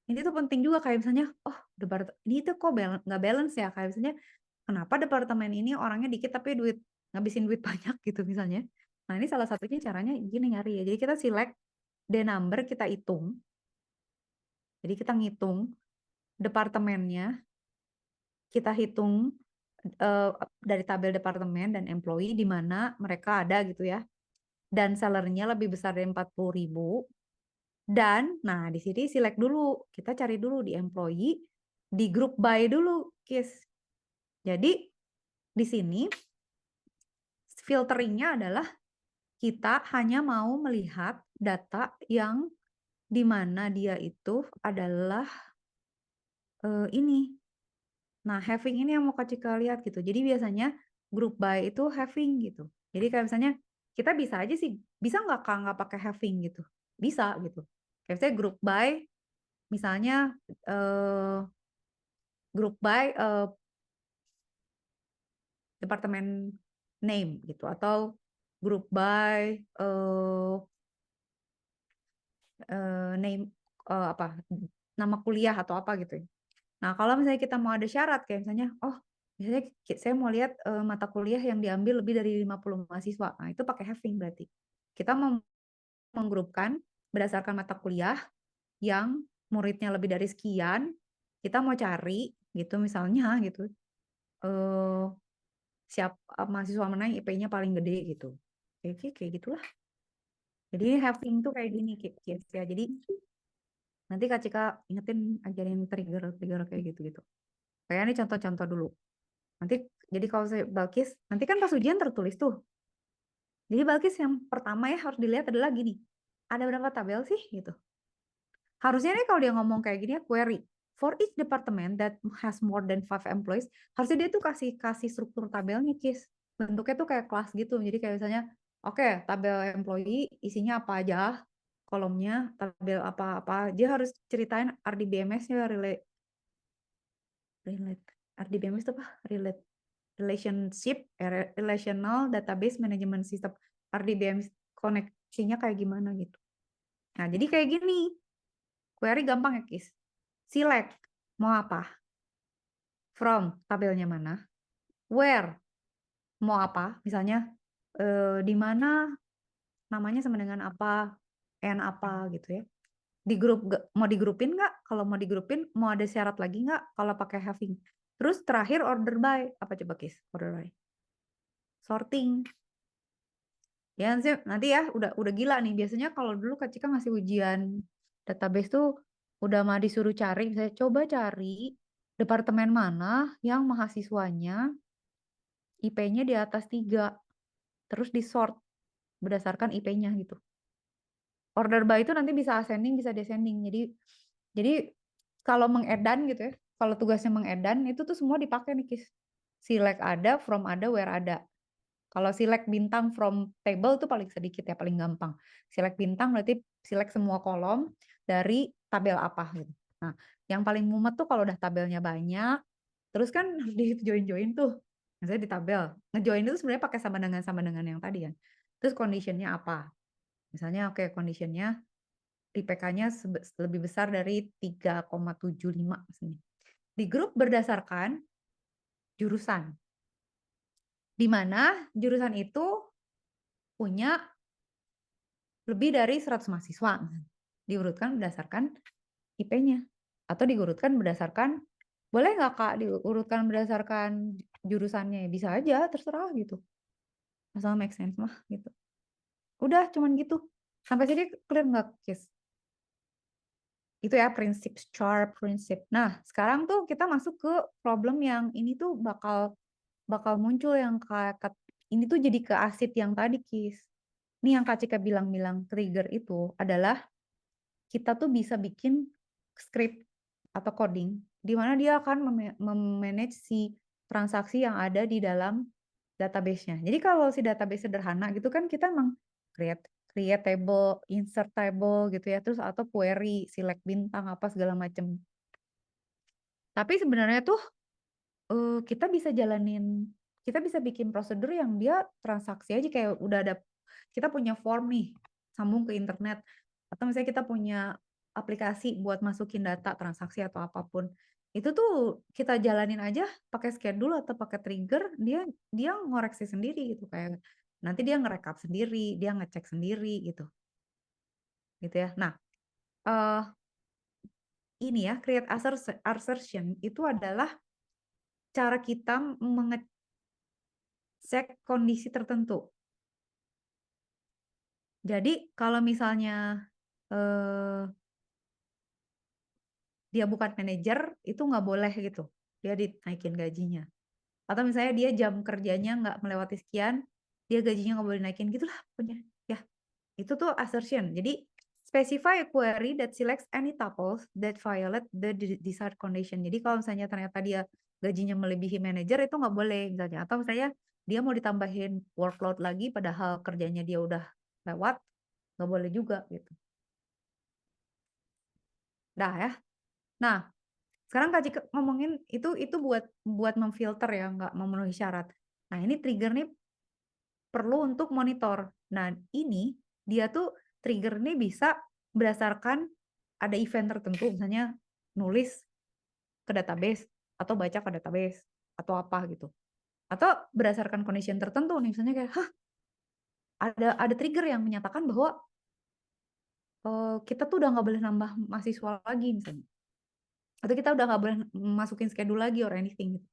Ini tuh penting juga, kayak misalnya, oh ini tuh kok nggak balance ya, kayak misalnya kenapa departemen ini orangnya dikit tapi ngabisin duit banyak gitu misalnya. Nah, ini salah satunya caranya gini nyari ya. Jadi kita select D number, kita hitung. Jadi kita ngitung departemennya, kita hitung dari tabel departemen dan employee di mana mereka ada gitu ya. Dan salary-nya lebih besar dari 40.000. Dan, nah di sini select dulu. Kita cari dulu di employee, di group by dulu, Kis. Jadi, di sini filteringnya adalah kita hanya mau melihat data yang di mana dia itu adalah ini. Nah, having ini yang mau Kak Cika lihat gitu. Jadi biasanya group by itu having gitu. Jadi kayak misalnya kita bisa aja sih, bisa nggak pakai having gitu? Bisa gitu. Kayak misalnya misalnya group by departemen name gitu, atau group by name apa nama kuliah atau apa gitu. Nah, kalau misalnya kita mau ada syarat kayak misalnya, misalnya saya mau lihat mata kuliah yang diambil lebih dari 50 mahasiswa. Nah, itu pakai having berarti. Kita mau menggrupkan berdasarkan mata kuliah yang muridnya lebih dari sekian, kita mau cari gitu misalnya gitu. Mahasiswa mana yang IP-nya paling gede gitu. Kayak gitulah. Jadi having tuh kayak gini ya. Jadi nanti Kak Cika ingetin, ajarin trigger kayak gitu-gitu. Kayak ini contoh-contoh dulu. Nanti jadi kalau saya Balkis, nanti kan pas ujian tertulis tuh. Jadi Balkis yang pertama ya harus dilihat adalah gini. Ada berapa tabel sih gitu. Harusnya nih kalau dia ngomong kayak gini ya, query for each department that has more than 5 employees, harusnya dia tuh kasih struktur tabelnya, Kis. Bentuknya tuh kayak kelas gitu. Jadi kayak misalnya Oke, tabel employee isinya apa aja, kolomnya, tabel apa-apa. Dia harus ceritain RDBMS-nya, RDBMS itu apa? Relational Database Management System. RDBMS koneksinya kayak gimana gitu. Nah, jadi kayak gini. Query gampang ya, Kis. Select, mau apa? From, tabelnya mana? Where, mau apa? Misalnya, di mana namanya sama dengan apa, n apa gitu ya. Di grup, mau digrupin nggak? Kalau mau digrupin, mau ada syarat lagi nggak? Kalau pakai having. Terus terakhir order by, apa coba Kis? Order by. Sorting. Ya nanti ya udah gila nih. Biasanya kalau dulu Kak Cika ngasih ujian database tuh udah mah disuruh cari, saya coba cari departemen mana yang mahasiswanya IP-nya di atas 3, terus di sort berdasarkan IP-nya gitu. Order by itu nanti bisa ascending, bisa descending. Jadi kalau mengedan gitu ya, kalau tugasnya mengedan itu tuh semua dipakai nih Kis. Select ada, from ada, where ada. Kalau select bintang from table tuh paling sedikit ya, paling gampang. Select bintang berarti select semua kolom dari tabel apa gitu. Nah, yang paling mumet tuh kalau udah tabelnya banyak, terus kan harus di join-join tuh. Misalnya di tabel. Ngejoin itu sebenarnya pakai sama dengan yang tadi kan. Terus conditionnya apa? Misalnya oke, conditionnya IPK-nya lebih besar dari 3,75 misalnya. Di grup berdasarkan jurusan. Di mana jurusan itu punya lebih dari 100 mahasiswa. Diurutkan berdasarkan IP-nya. Atau diurutkan berdasarkan, boleh nggak Kak diurutkan berdasarkan jurusannya? Bisa aja, terserah gitu. Asal make sense mah gitu. Udah, cuman gitu. Sampai sini clear nggak, Kis? Itu ya prinsip, sharp prinsip. Nah, sekarang tuh kita masuk ke problem yang ini tuh bakal muncul yang kayak ini tuh jadi ke asid yang tadi, Kis. Ini yang Kak Cika bilang trigger itu adalah kita tuh bisa bikin script atau coding di mana dia akan memanage si transaksi yang ada di dalam database-nya. Jadi kalau si database sederhana gitu kan kita emang create table, insert table gitu ya, terus atau query, select bintang apa segala macam. Tapi sebenarnya tuh kita bisa kita bisa bikin prosedur yang dia transaksi aja kayak udah ada, kita punya form nih, sambung ke internet, atau misalnya kita punya aplikasi buat masukin data transaksi atau apapun, itu tuh kita jalanin aja pakai schedule atau pakai trigger, dia ngoreksi sendiri gitu, kayak nanti dia ngerekap sendiri, dia ngecek sendiri gitu ya. Nah, ini ya create assertion itu adalah cara kita mengecek kondisi tertentu. Jadi kalau misalnya dia bukan manajer, itu nggak boleh gitu. Dia dinaikin gajinya. Atau misalnya dia jam kerjanya nggak melewati sekian, dia gajinya nggak boleh naikin. Gitulah punya. Ya, itu tuh assertion. Jadi specify a query that selects any tuples that violate the desired condition. Jadi kalau misalnya ternyata dia gajinya melebihi manajer, itu nggak boleh misalnya. Atau misalnya dia mau ditambahin workload lagi padahal kerjanya dia udah lewat, nggak boleh juga gitu. Dah ya. Nah, sekarang Kak Cika ngomongin itu buat memfilter ya, nggak memenuhi syarat. Nah, ini trigger nih perlu untuk monitor. Nah, ini dia tuh trigger nih bisa berdasarkan ada event tertentu, misalnya nulis ke database atau baca ke database atau apa gitu. Atau berdasarkan condition tertentu nih, misalnya kayak, ada trigger yang menyatakan bahwa kita tuh udah nggak boleh nambah mahasiswa lagi misalnya. Atau kita udah nggak boleh masukin schedule lagi or anything gitu.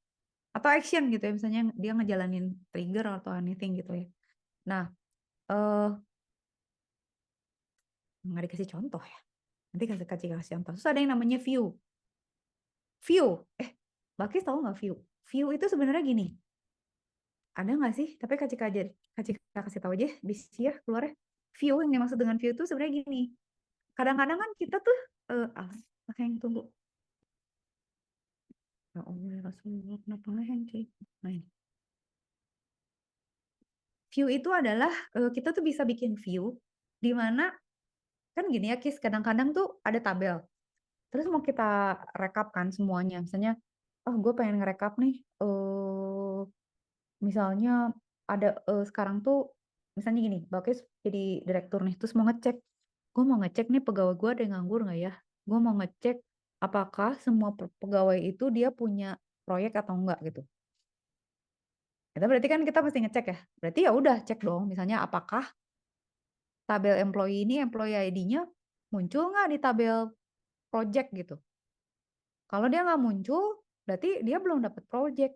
Atau action gitu ya, misalnya dia ngejalanin trigger atau anything gitu ya. Nah, nggak dikasih contoh ya. Nanti kasih contoh. Terus ada yang namanya view. View, Bakis tahu nggak view? View itu sebenarnya gini. Ada nggak sih? Tapi Kak Cika kasih tahu aja di sini ya keluarnya. View, yang dimaksud dengan view itu sebenarnya gini. Kadang-kadang kan kita tuh, yang tunggu. Ya Allah, Rasulullah, kenapa yang cuy? Nah, ini. view itu adalah kita tuh bisa bikin view di mana kan gini ya, Kis, kadang-kadang tuh ada tabel. Terus mau kita rekap kan semuanya. Misalnya, oh gue pengen ngerekap nih, misalnya ada sekarang tuh, misalnya gini, Balkis jadi direktur nih, terus mau ngecek, gue mau ngecek nih pegawai gue ada yang nganggur nggak ya? Gue mau ngecek apakah semua pegawai itu dia punya proyek atau enggak gitu. Itu berarti kan kita mesti ngecek ya. Berarti ya udah cek dong, misalnya apakah tabel employee ini employee ID-nya muncul nggak di tabel project gitu. Kalau dia nggak muncul, berarti dia belum dapat project.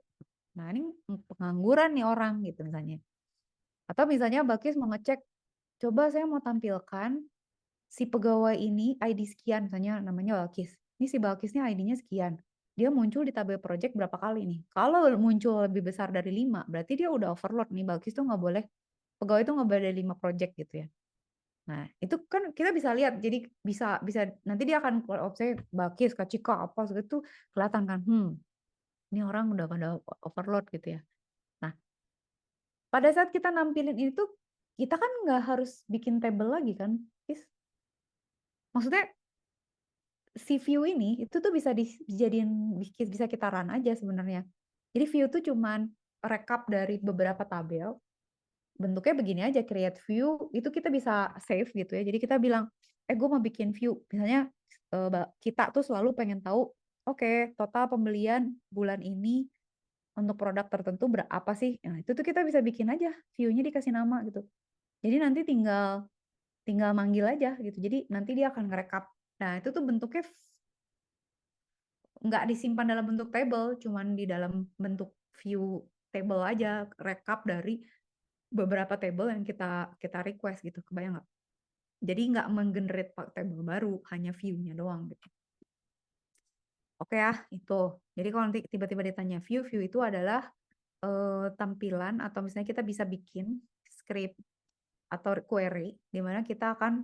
Nah, ini pengangguran nih orang gitu misalnya. Atau misalnya Balkis mau ngecek, coba saya mau tampilkan si pegawai ini ID sekian, misalnya namanya Balkis. Ini si Balkisnya ID-nya sekian. Dia muncul di tabel project berapa kali nih? Kalau muncul lebih besar dari 5, berarti dia udah overload nih. Balkis tuh nggak boleh, pegawai itu nggak boleh dari 5 project gitu ya. Nah, itu kan kita bisa lihat. Jadi bisa bisa nanti dia akan keluar opsi Balkis, Kacika, apa gitu kelihatan kan. Ini orang udah pada overload gitu ya. Nah, pada saat kita nampilin itu, kita kan nggak harus bikin table lagi kan, Is? Maksudnya si view ini itu tuh bisa dijadiin bisa kita run aja sebenarnya. Jadi view tuh cuman rekap dari beberapa tabel. Bentuknya begini aja, create view itu kita bisa save gitu ya. Jadi kita bilang, gue mau bikin view. Misalnya kita tuh selalu pengen tahu, oke, total pembelian bulan ini untuk produk tertentu berapa sih? Nah, itu tuh kita bisa bikin aja, view-nya dikasih nama gitu. Jadi nanti tinggal tinggal manggil aja gitu. Jadi nanti dia akan ngerekap. Nah, itu tuh bentuknya nggak disimpan dalam bentuk table, cuman di dalam bentuk view table aja, rekap dari beberapa table yang kita kita request gitu. Kebayang nggak? Jadi nggak menggenerate table baru, hanya view-nya doang gitu. Oke ya, itu. Jadi kalau nanti tiba-tiba ditanya view, view itu adalah tampilan atau misalnya kita bisa bikin script atau query di mana kita akan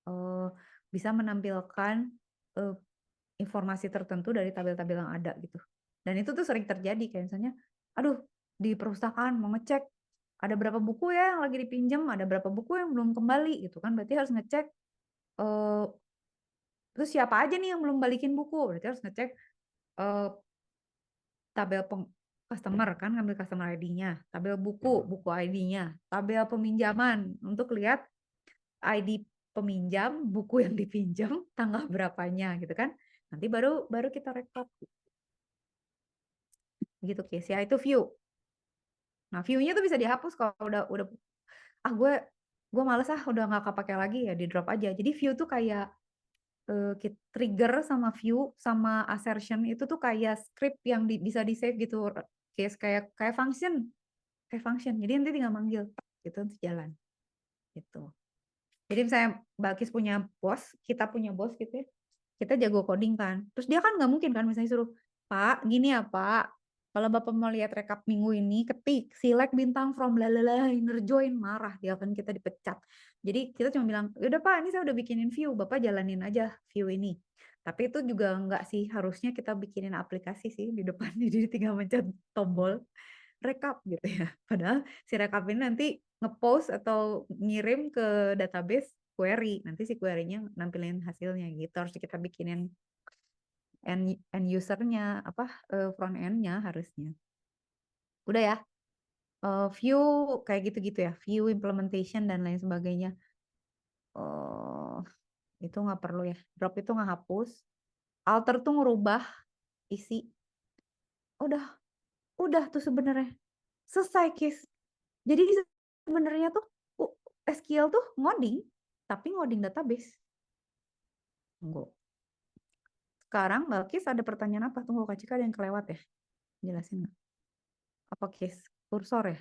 eh, bisa menampilkan eh, informasi tertentu dari tabel-tabel yang ada gitu. Dan itu tuh sering terjadi kayak misalnya, aduh di perpustakaan mau ngecek ada berapa buku ya yang lagi dipinjam, ada berapa buku yang belum kembali gitu kan. Berarti harus ngecek eh, terus siapa aja nih yang belum balikin buku. Berarti harus ngecek eh, tabel customer kan, ngambil customer ID-nya, tabel buku, buku ID-nya, tabel peminjaman untuk lihat ID peminjam, buku yang dipinjam, tanggal berapanya gitu kan. Nanti baru baru kita rekap gitu case ya, itu view. Nah, view-nya tuh bisa dihapus kalau udah gue males udah nggak kepake lagi ya di drop aja. Jadi view tuh kayak trigger sama view sama assertion itu tuh kayak script yang bisa di save gitu, case kayak kayak function. Jadi nanti tinggal manggil gitu untuk jalan gitu. Jadi misalnya Balkis punya bos, kita punya bos gitu ya, kita jago coding kan. Terus dia kan nggak mungkin kan misalnya suruh, Pak, gini ya Pak, kalau Bapak mau lihat rekap minggu ini, ketik, select bintang from lalala, inner join, marah, dia akan kita dipecat. Jadi kita cuma bilang, udah Pak, ini saya udah bikinin view, Bapak jalanin aja view ini. Tapi itu juga nggak sih, harusnya kita bikinin aplikasi sih di depan, jadi tinggal mencet tombol rekap gitu ya. Padahal si rekap ini nanti ngepost atau ngirim ke database query. Nanti si query-nya nampilin hasilnya gitu. Harus kita bikinin end usernya apa front end-nya harusnya. Udah ya. View kayak gitu-gitu ya. View implementation dan lain sebagainya. Oh, itu nggak perlu ya. Drop itu nggak hapus. Alter tuh ngerubah isi. Udah tuh sebenarnya. Selesai case. Jadi sebenarnya tuh SQL tuh ngoding, tapi ngoding database. Tunggu. Sekarang Balkis ada pertanyaan apa? Tunggu Kak Cika ada yang kelewat ya? Jelasin nggak? Apa case? Kursor ya?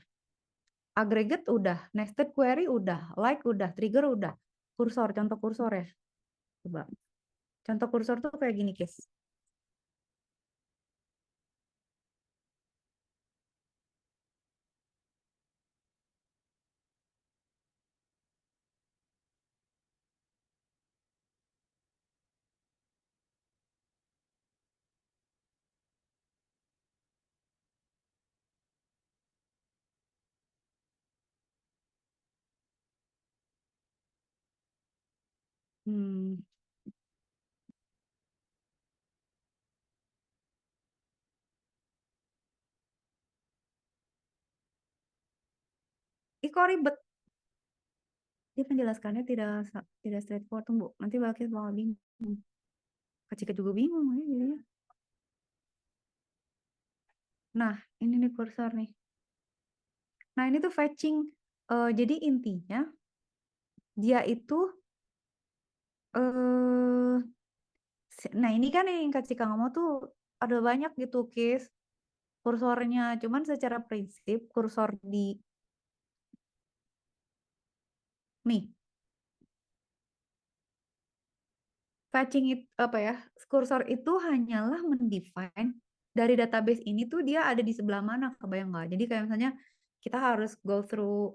Aggregate udah, nested query udah, like udah, trigger udah. Kursor, contoh kursor ya? Coba. Contoh kursor tuh kayak gini case. Hmm. Ih, kok ribet? Dia menjelaskannya tidak straightforward, tunggu. Nanti Balkis bakal bingung. Kak Cika juga bingung ya jadinya. Nah, ini nih kursor nih. Nah, ini tuh fetching. Jadi intinya dia itu eh nah ini kan yang Kak Cika ngomong tuh ada banyak gitu case kursornya. Cuman secara prinsip kursor di nih fetching itu apa ya? Kursor itu hanyalah mendefine dari database ini tuh dia ada di sebelah mana, kebayang nggak? Jadi kayak misalnya kita harus go through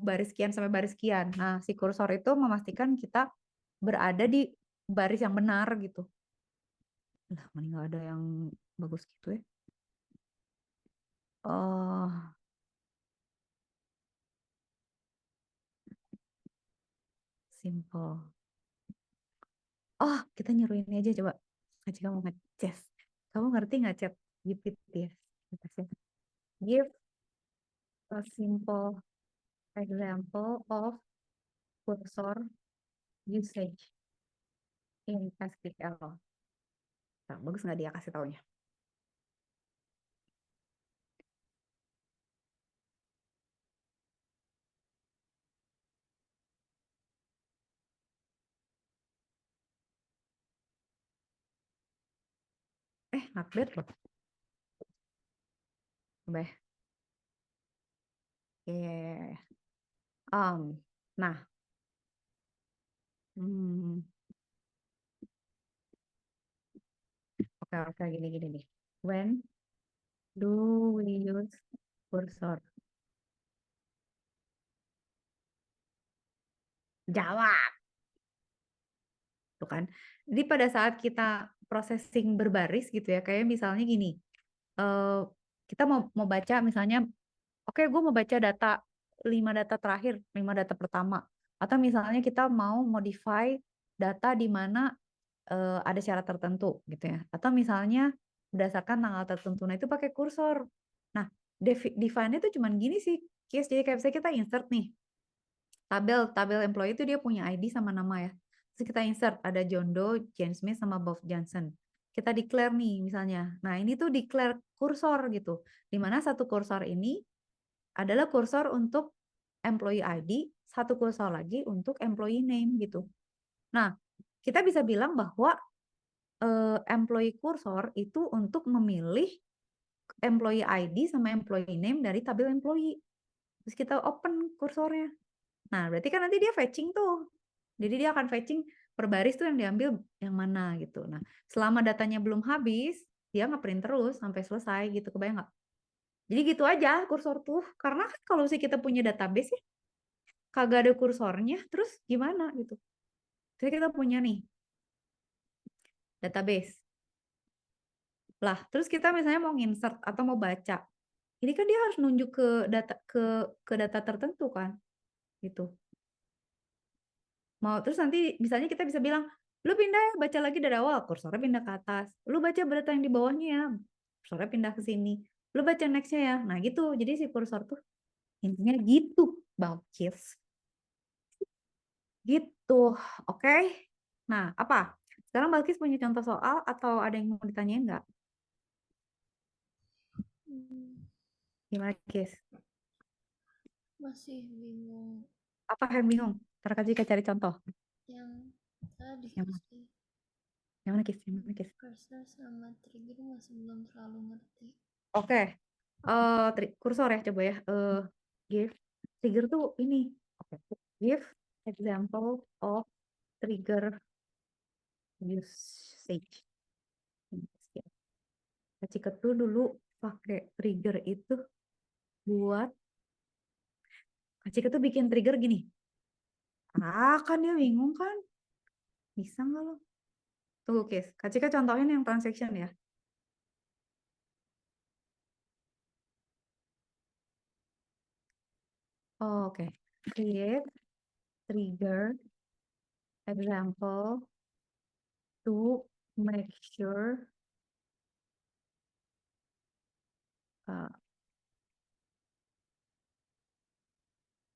baris sekian sampai baris sekian. Nah, si kursor itu memastikan kita berada di baris yang benar gitu. Lah, mana nggak ada yang bagus gitu ya. Oh, simple. Oh, kita nyuruh ini aja coba. Aja kamu nge-chess. Kamu ngerti nggak chat GPT ya? Give a simple example of cursor usage in SQL. Nah, bagus nggak dia kasih taunya? Not bad loh. Coba ya. Yeah. Nah, hmm, oke, gini nih. When do we use cursor? Jawab, tuh kan. Jadi pada saat kita processing berbaris gitu ya, kayak misalnya gini, eh, kita mau baca misalnya, oke, gue mau baca 5 data terakhir, 5 data pertama. Atau misalnya kita mau modify data di mana ada syarat tertentu gitu ya. Atau misalnya berdasarkan tanggal tertentu. Nah, itu pakai kursor. Nah, define-nya tuh cuman gini sih. Case, jadi kayak misalnya kita insert nih. Tabel employee itu dia punya ID sama nama ya. Terus kita insert ada John Doe, James Smith sama Bob Johnson. Kita declare nih misalnya. Nah, ini tuh declare kursor gitu. Di mana satu kursor ini adalah kursor untuk employee ID, satu kursor lagi untuk employee name gitu. Nah, kita bisa bilang bahwa employee kursor itu untuk memilih employee ID sama employee name dari tabel employee. Terus kita open kursornya. Nah, berarti kan nanti dia fetching tuh. Jadi dia akan fetching per baris tuh yang diambil yang mana gitu. Nah, selama datanya belum habis, dia ngeprint terus sampai selesai gitu. Kebayang nggak? Jadi gitu aja kursor tuh. Karena kan kalau sih kita punya database ya, kagak ada kursornya, terus gimana gitu. Jadi kita punya nih database. Lah, terus kita misalnya mau insert atau mau baca. Ini kan dia harus nunjuk ke data tertentu kan, gitu. Mau terus nanti misalnya kita bisa bilang, lu pindah ya, baca lagi dari awal, kursornya pindah ke atas. Lu baca berita yang di bawahnya ya, kursornya pindah ke sini. Lu baca nextnya ya. Nah gitu. Jadi si kursor tuh intinya gitu, Bang Cis. Gitu. Oke. Nah, apa? Sekarang Balkis punya contoh soal atau ada yang mau ditanyain nggak? Hmm, Gimana, Kis? masih bingung Apa yang bingung? Ntar Kak cari contoh. yang tadi Yang mana, sih. yang mana, Kis? Yang mana, Kis? Cursor sama trigger masih belum terlalu ngerti. Oke. Kursor ya, coba ya. Give. Trigger tuh ini. Oke. Give example of trigger usage. Kak Cika tuh dulu pakai trigger itu buat Kak Cika tuh bikin trigger gini. Kan dia bingung kan? Bisa nggak lo? Tunggu, Kis. Kak Cika contohin yang transaction ya. Oke. Create trigger example to make sure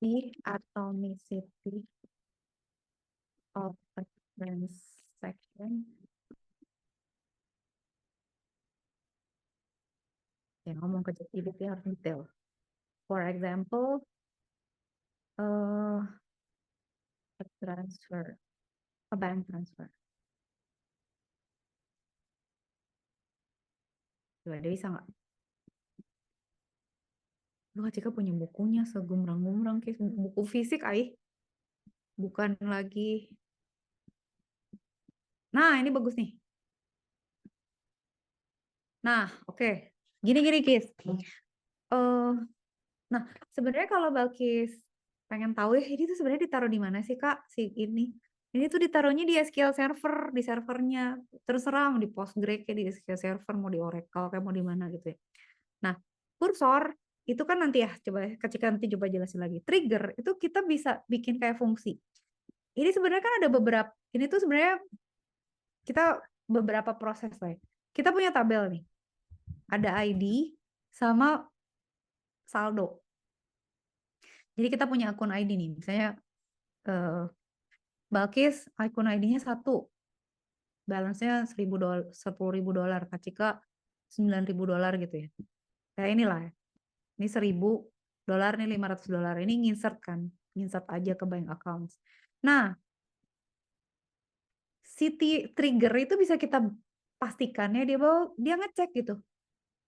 the atomicity of a transaction. Ya, ngomong ke ChatGPT harus detail. For example, a transfer, a bank transfer. Coba dia bisa nggak? Lu Cika punya bukunya segumrang-gumrang kayak buku fisik, bukan lagi. Nah, ini bagus nih. Nah, oke. Gini, Kis. Nah, sebenarnya kalau Balkis pengen tahu ya, ini tuh sebenarnya ditaruh di mana sih, Kak? Ini tuh ditaruhnya di SQL server, di servernya. Terserah mau di Postgre kayak di SQL server, mau di Oracle kayak mau di mana gitu ya. Nah, kursor itu kan nanti ya, ketika nanti coba jelasin lagi. Trigger itu kita bisa bikin kayak fungsi. Ini sebenarnya kan ada ini tuh sebenarnya kita beberapa proses lah ya. Kita punya tabel nih. Ada ID sama saldo. Jadi kita punya akun ID nih. Misalnya Balkis akun ID-nya 1, balance-nya $10.000, Kak Cika $9.000 gitu ya. Kayak inilah ya. Ini $1.000, ini $500. Ini nginsert aja ke bank accounts. Nah, trigger itu bisa kita pastikan ya dia ngecek gitu.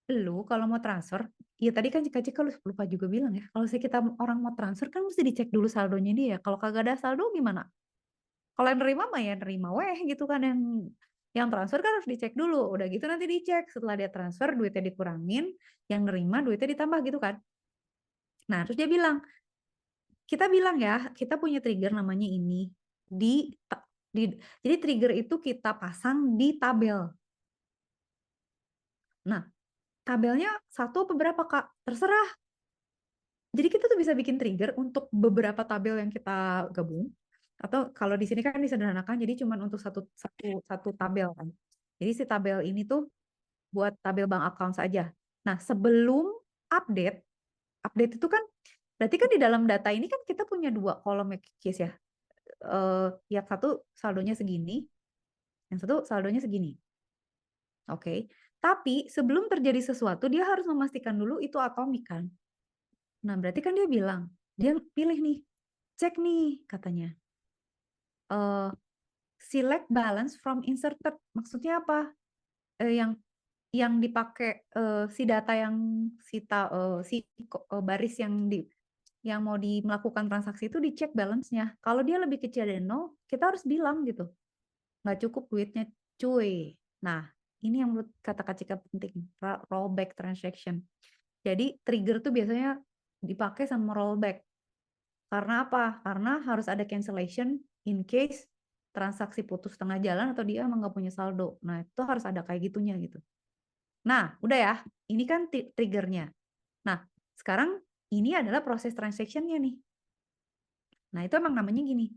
Lu kalau mau transfer, ya tadi kan Kak Cika lupa juga bilang ya, kalau kita orang mau transfer kan mesti dicek dulu saldonya dia. Kalau kagak ada saldo gimana? Kalau yang nerima mah ya nerima gitu kan, yang transfer kan harus dicek dulu. Udah gitu nanti dicek setelah dia transfer duitnya dikurangin, yang nerima duitnya ditambah gitu kan. Nah, terus dia bilang, kita bilang ya, kita punya trigger namanya ini jadi trigger itu kita pasang di tabel. Nah, tabelnya 1 apa berapa, Kak? Terserah. Jadi kita tuh bisa bikin trigger untuk beberapa tabel yang kita gabung. Atau kalau di sini kan disederhanakan, jadi cuma untuk satu tabel kan. Jadi si tabel ini tuh buat tabel bank account saja. Nah, sebelum update itu kan berarti kan di dalam data ini kan kita punya 2 kolom case ya. Yang satu saldonya segini, yang satu saldonya segini. Oke. Tapi sebelum terjadi sesuatu dia harus memastikan dulu itu atomik kan. Nah, berarti kan dia pilih nih, cek nih katanya. Select balance from inserted. Maksudnya apa? Yang dipakai si data yang baris yang mau melakukan transaksi itu dicek balance-nya. Kalau dia lebih kecil dari 0, kita harus bilang gitu. Nggak cukup duitnya, cuy. Nah, ini yang menurut kata Kak Cika penting, rollback transaction. Jadi trigger tuh biasanya dipakai sama rollback. Karena apa? Karena harus ada cancellation in case transaksi putus tengah jalan atau dia emang nggak punya saldo. Nah, itu harus ada kayak gitunya gitu. Nah, udah ya. Ini kan triggernya. Nah, sekarang ini adalah proses transaction-nya nih. Nah, itu emang namanya gini.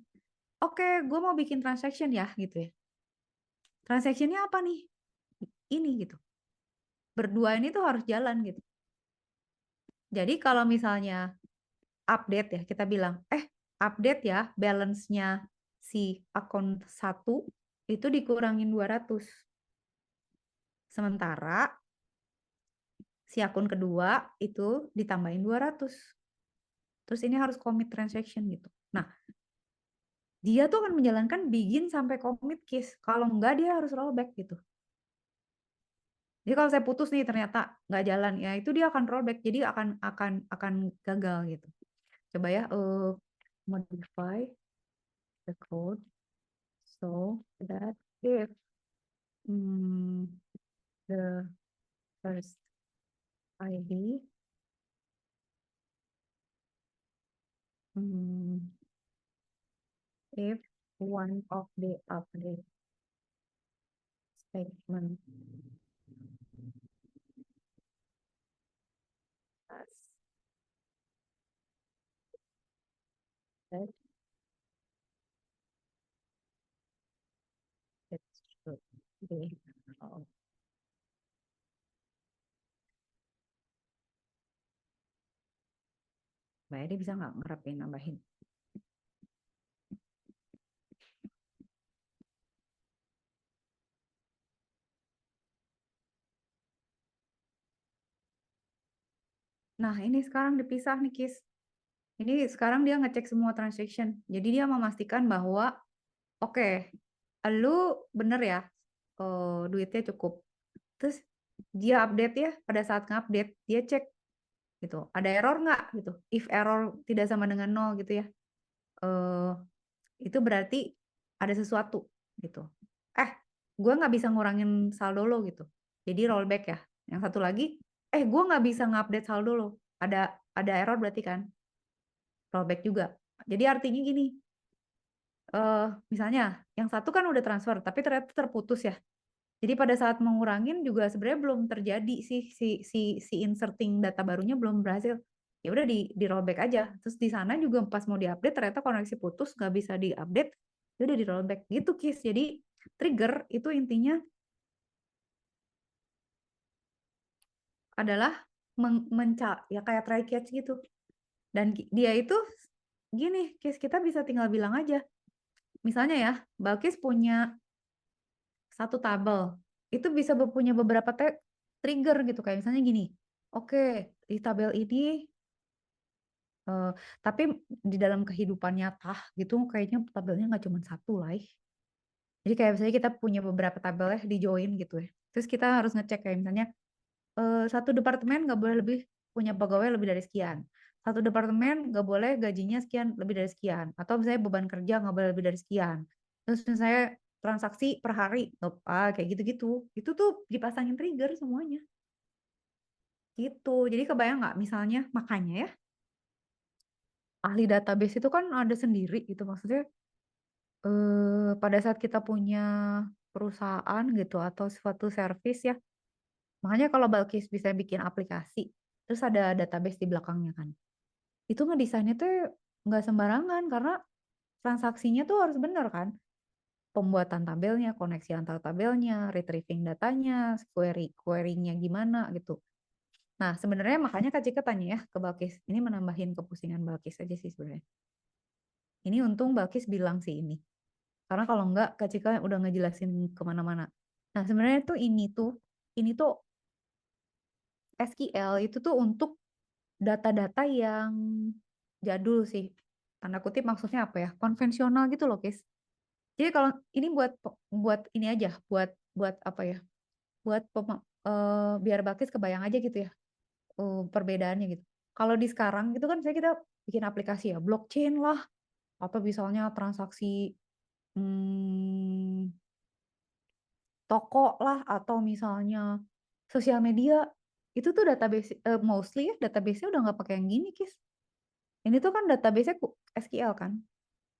Oke, gue mau bikin transaction ya, gitu ya. Transaction-nya apa nih? Ini gitu. Berdua ini tuh harus jalan gitu. Jadi kalau misalnya update ya, kita bilang, update ya balance-nya si akun 1 itu dikurangin 200. Sementara si akun kedua itu ditambahin 200. Terus ini harus commit transaction gitu. Nah, dia tuh akan menjalankan begin sampai commit case. Kalau enggak dia harus rollback gitu. Jadi kalau saya putus nih ternyata nggak jalan ya itu dia akan rollback. Jadi akan gagal gitu. Coba ya modify the code so that if the first ID if one of the update statement has said Oke. Oh. Mbak Edi bisa nggak ngerapin nambahin? Nah, ini sekarang dipisah nih, Kis. Ini sekarang dia ngecek semua transaction. Jadi dia memastikan bahwa, oke, lu bener ya, duitnya cukup. Terus dia update ya, pada saat ngupdate, dia cek gitu, ada error nggak gitu. If error tidak sama dengan 0 gitu ya, eh itu berarti ada sesuatu gitu. Gue nggak bisa ngurangin saldo lo gitu. Jadi rollback ya. Yang satu lagi, gue nggak bisa ngupdate saldo lo. Ada error berarti kan, rollback juga. Jadi artinya gini, misalnya yang satu kan udah transfer, tapi ternyata terputus ya. Jadi pada saat mengurangin juga sebenarnya belum terjadi sih si inserting data barunya belum berhasil. Ya udah di rollback aja. Terus di sana juga pas mau diupdate ternyata koneksi putus nggak bisa diupdate. Ya udah di rollback gitu, Kis. Jadi trigger itu intinya adalah ya kayak try catch gitu. Dan dia itu gini, Kis, kita bisa tinggal bilang aja. Misalnya ya, Balkis punya satu tabel. Itu bisa punya beberapa trigger gitu. Kayak misalnya gini, oke, di tabel ini, tapi di dalam kehidupan nyata gitu, kayaknya tabelnya nggak cuma satu lah. Jadi kayak misalnya kita punya beberapa tabel ya, di join gitu ya. Terus kita harus ngecek kayak misalnya, satu departemen nggak boleh lebih punya pegawai lebih dari sekian. Satu departemen nggak boleh gajinya sekian lebih dari sekian. Atau misalnya beban kerja nggak boleh lebih dari sekian. Terus misalnya transaksi per hari, kayak gitu-gitu. Itu tuh dipasangin trigger semuanya. Gitu. Jadi kebayang nggak misalnya, makanya ya, ahli database itu kan ada sendiri gitu. Maksudnya pada saat kita punya perusahaan gitu atau suatu service ya. Makanya kalau Balkis bisa bikin aplikasi, terus ada database di belakangnya kan. Itu ngedesainnya tuh nggak sembarangan karena transaksinya tuh harus bener kan. Pembuatan tabelnya, koneksi antar tabelnya, retrieving datanya, query-nya gimana gitu. Nah, sebenarnya makanya Kak Cika tanya ya ke Balkis. Ini menambahin kepusingan Balkis aja sih sebenarnya. Ini untung Balkis bilang sih ini. Karena kalau enggak, Kak Cika udah ngejelasin kemana-mana. Nah, sebenarnya tuh ini tuh SQL itu tuh untuk data-data yang jadul sih. Tanda kutip maksudnya apa ya? Konvensional gitu loh, Kis. Jadi kalau ini buat ini aja, buat apa ya? Buat biar Balkis kebayang aja gitu ya, perbedaannya gitu. Kalau di sekarang itu kan saya kita bikin aplikasi ya, blockchain lah, atau misalnya transaksi hmm, toko lah, atau misalnya sosial media, itu tuh database mostly ya database-nya udah nggak pakai yang gini, Kis. Ini tuh kan database-nya SQL kan.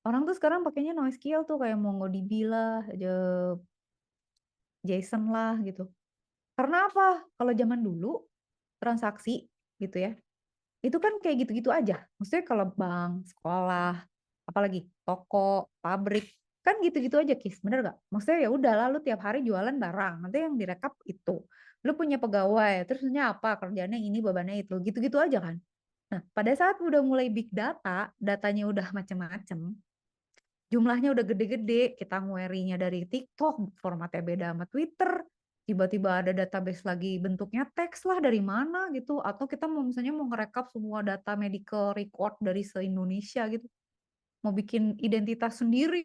Orang tuh sekarang pakainya NoSQL tuh kayak MongoDB lah, JSON lah gitu. Karena apa? Kalau zaman dulu transaksi gitu ya, itu kan kayak gitu-gitu aja. Maksudnya kalau bank, sekolah, apalagi toko, pabrik, kan gitu-gitu aja, Kis. Bener gak? Maksudnya ya udah lalu tiap hari jualan barang, nanti yang direkap itu. Lu punya pegawai, terusnya apa? Kerjanya ini, bebannya itu. Gitu-gitu aja kan. Nah, pada saat udah mulai big data, datanya udah macem-macem, jumlahnya udah gede-gede, kita query-nya dari TikTok, formatnya beda sama Twitter, tiba-tiba ada database lagi bentuknya teks lah dari mana gitu, atau kita mau misalnya mau ngerekap semua data medical record dari se-Indonesia gitu, mau bikin identitas sendiri,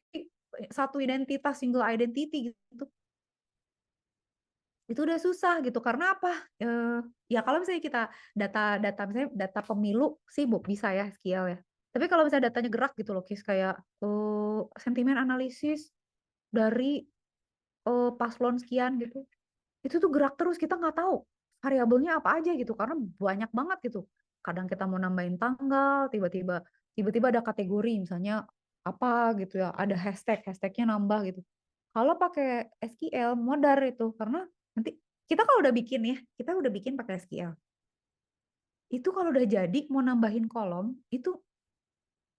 satu identitas, single identity gitu, itu udah susah gitu, karena apa? Ya kalau misalnya kita data misalnya data pemilu sih bisa ya SQL ya, tapi kalau misalnya datanya gerak gitu loh, Kis, kayak sentimen analisis dari paslon sekian gitu. Itu tuh gerak terus, kita nggak tahu variabelnya apa aja gitu karena banyak banget gitu. Kadang kita mau nambahin tanggal, tiba-tiba ada kategori misalnya apa gitu ya, ada hashtagnya nambah gitu. Kalau pakai SQL modar itu karena nanti kita kalau udah bikin ya, kita udah bikin pakai SQL. Itu kalau udah jadi mau nambahin kolom itu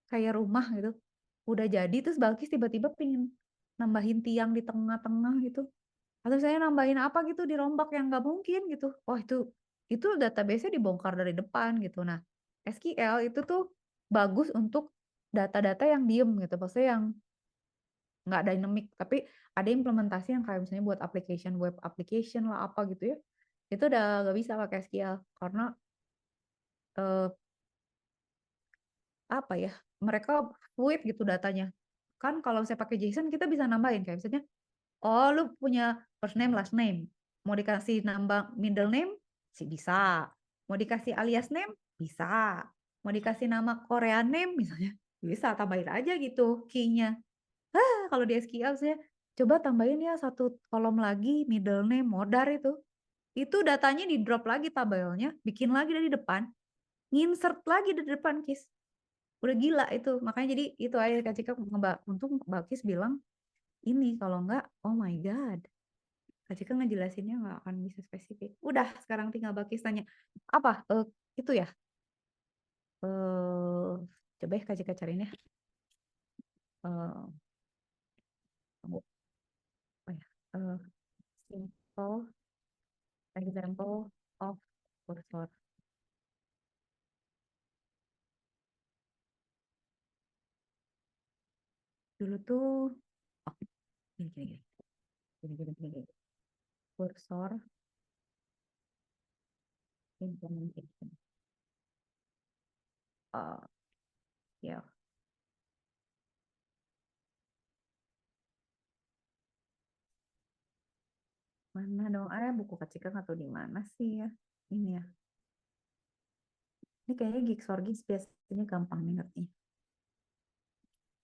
kayak rumah gitu. Udah jadi terus Balkis tiba-tiba pengen nambahin tiang di tengah-tengah gitu. Atau saya nambahin apa gitu dirombak yang nggak mungkin gitu. Oh itu database-nya dibongkar dari depan gitu. Nah, SQL itu tuh bagus untuk data-data yang diem gitu. Maksudnya yang nggak dynamic, tapi ada implementasi yang kayak misalnya buat application, web application lah apa gitu ya. Itu udah nggak bisa pakai SQL karena eh, apa ya, mereka fluid gitu datanya. Kan kalau saya pakai JSON kita bisa nambahin kayak misalnya, oh lu punya first name last name, mau dikasih nambah middle name sih bisa, mau dikasih alias name bisa, mau dikasih nama Korean name misalnya bisa, tambahin aja gitu key-nya. Kalau di SQL saya coba tambahin ya satu kolom lagi middle name modar itu datanya di drop lagi tabelnya, bikin lagi dari depan, insert lagi dari depan Kis. Udah gila itu. Makanya jadi itu aja Kak Cika untung Mbak Kis bilang ini, kalau enggak oh my god. Kak Cika ngejelasinnya nggak akan bisa spesifik. Udah sekarang tinggal Mbak Kis tanya apa itu ya. Coba ya Kak Cika cariin ya. Tunggu. Apa ya? Simple example of cursor. Dulu tuh gini. Cursor implementation. Ya, mana dong? Buku kecil atau di mana sih ya? Ini ya. Ini kayaknya Geeksorgis biasanya gampang ingetnya.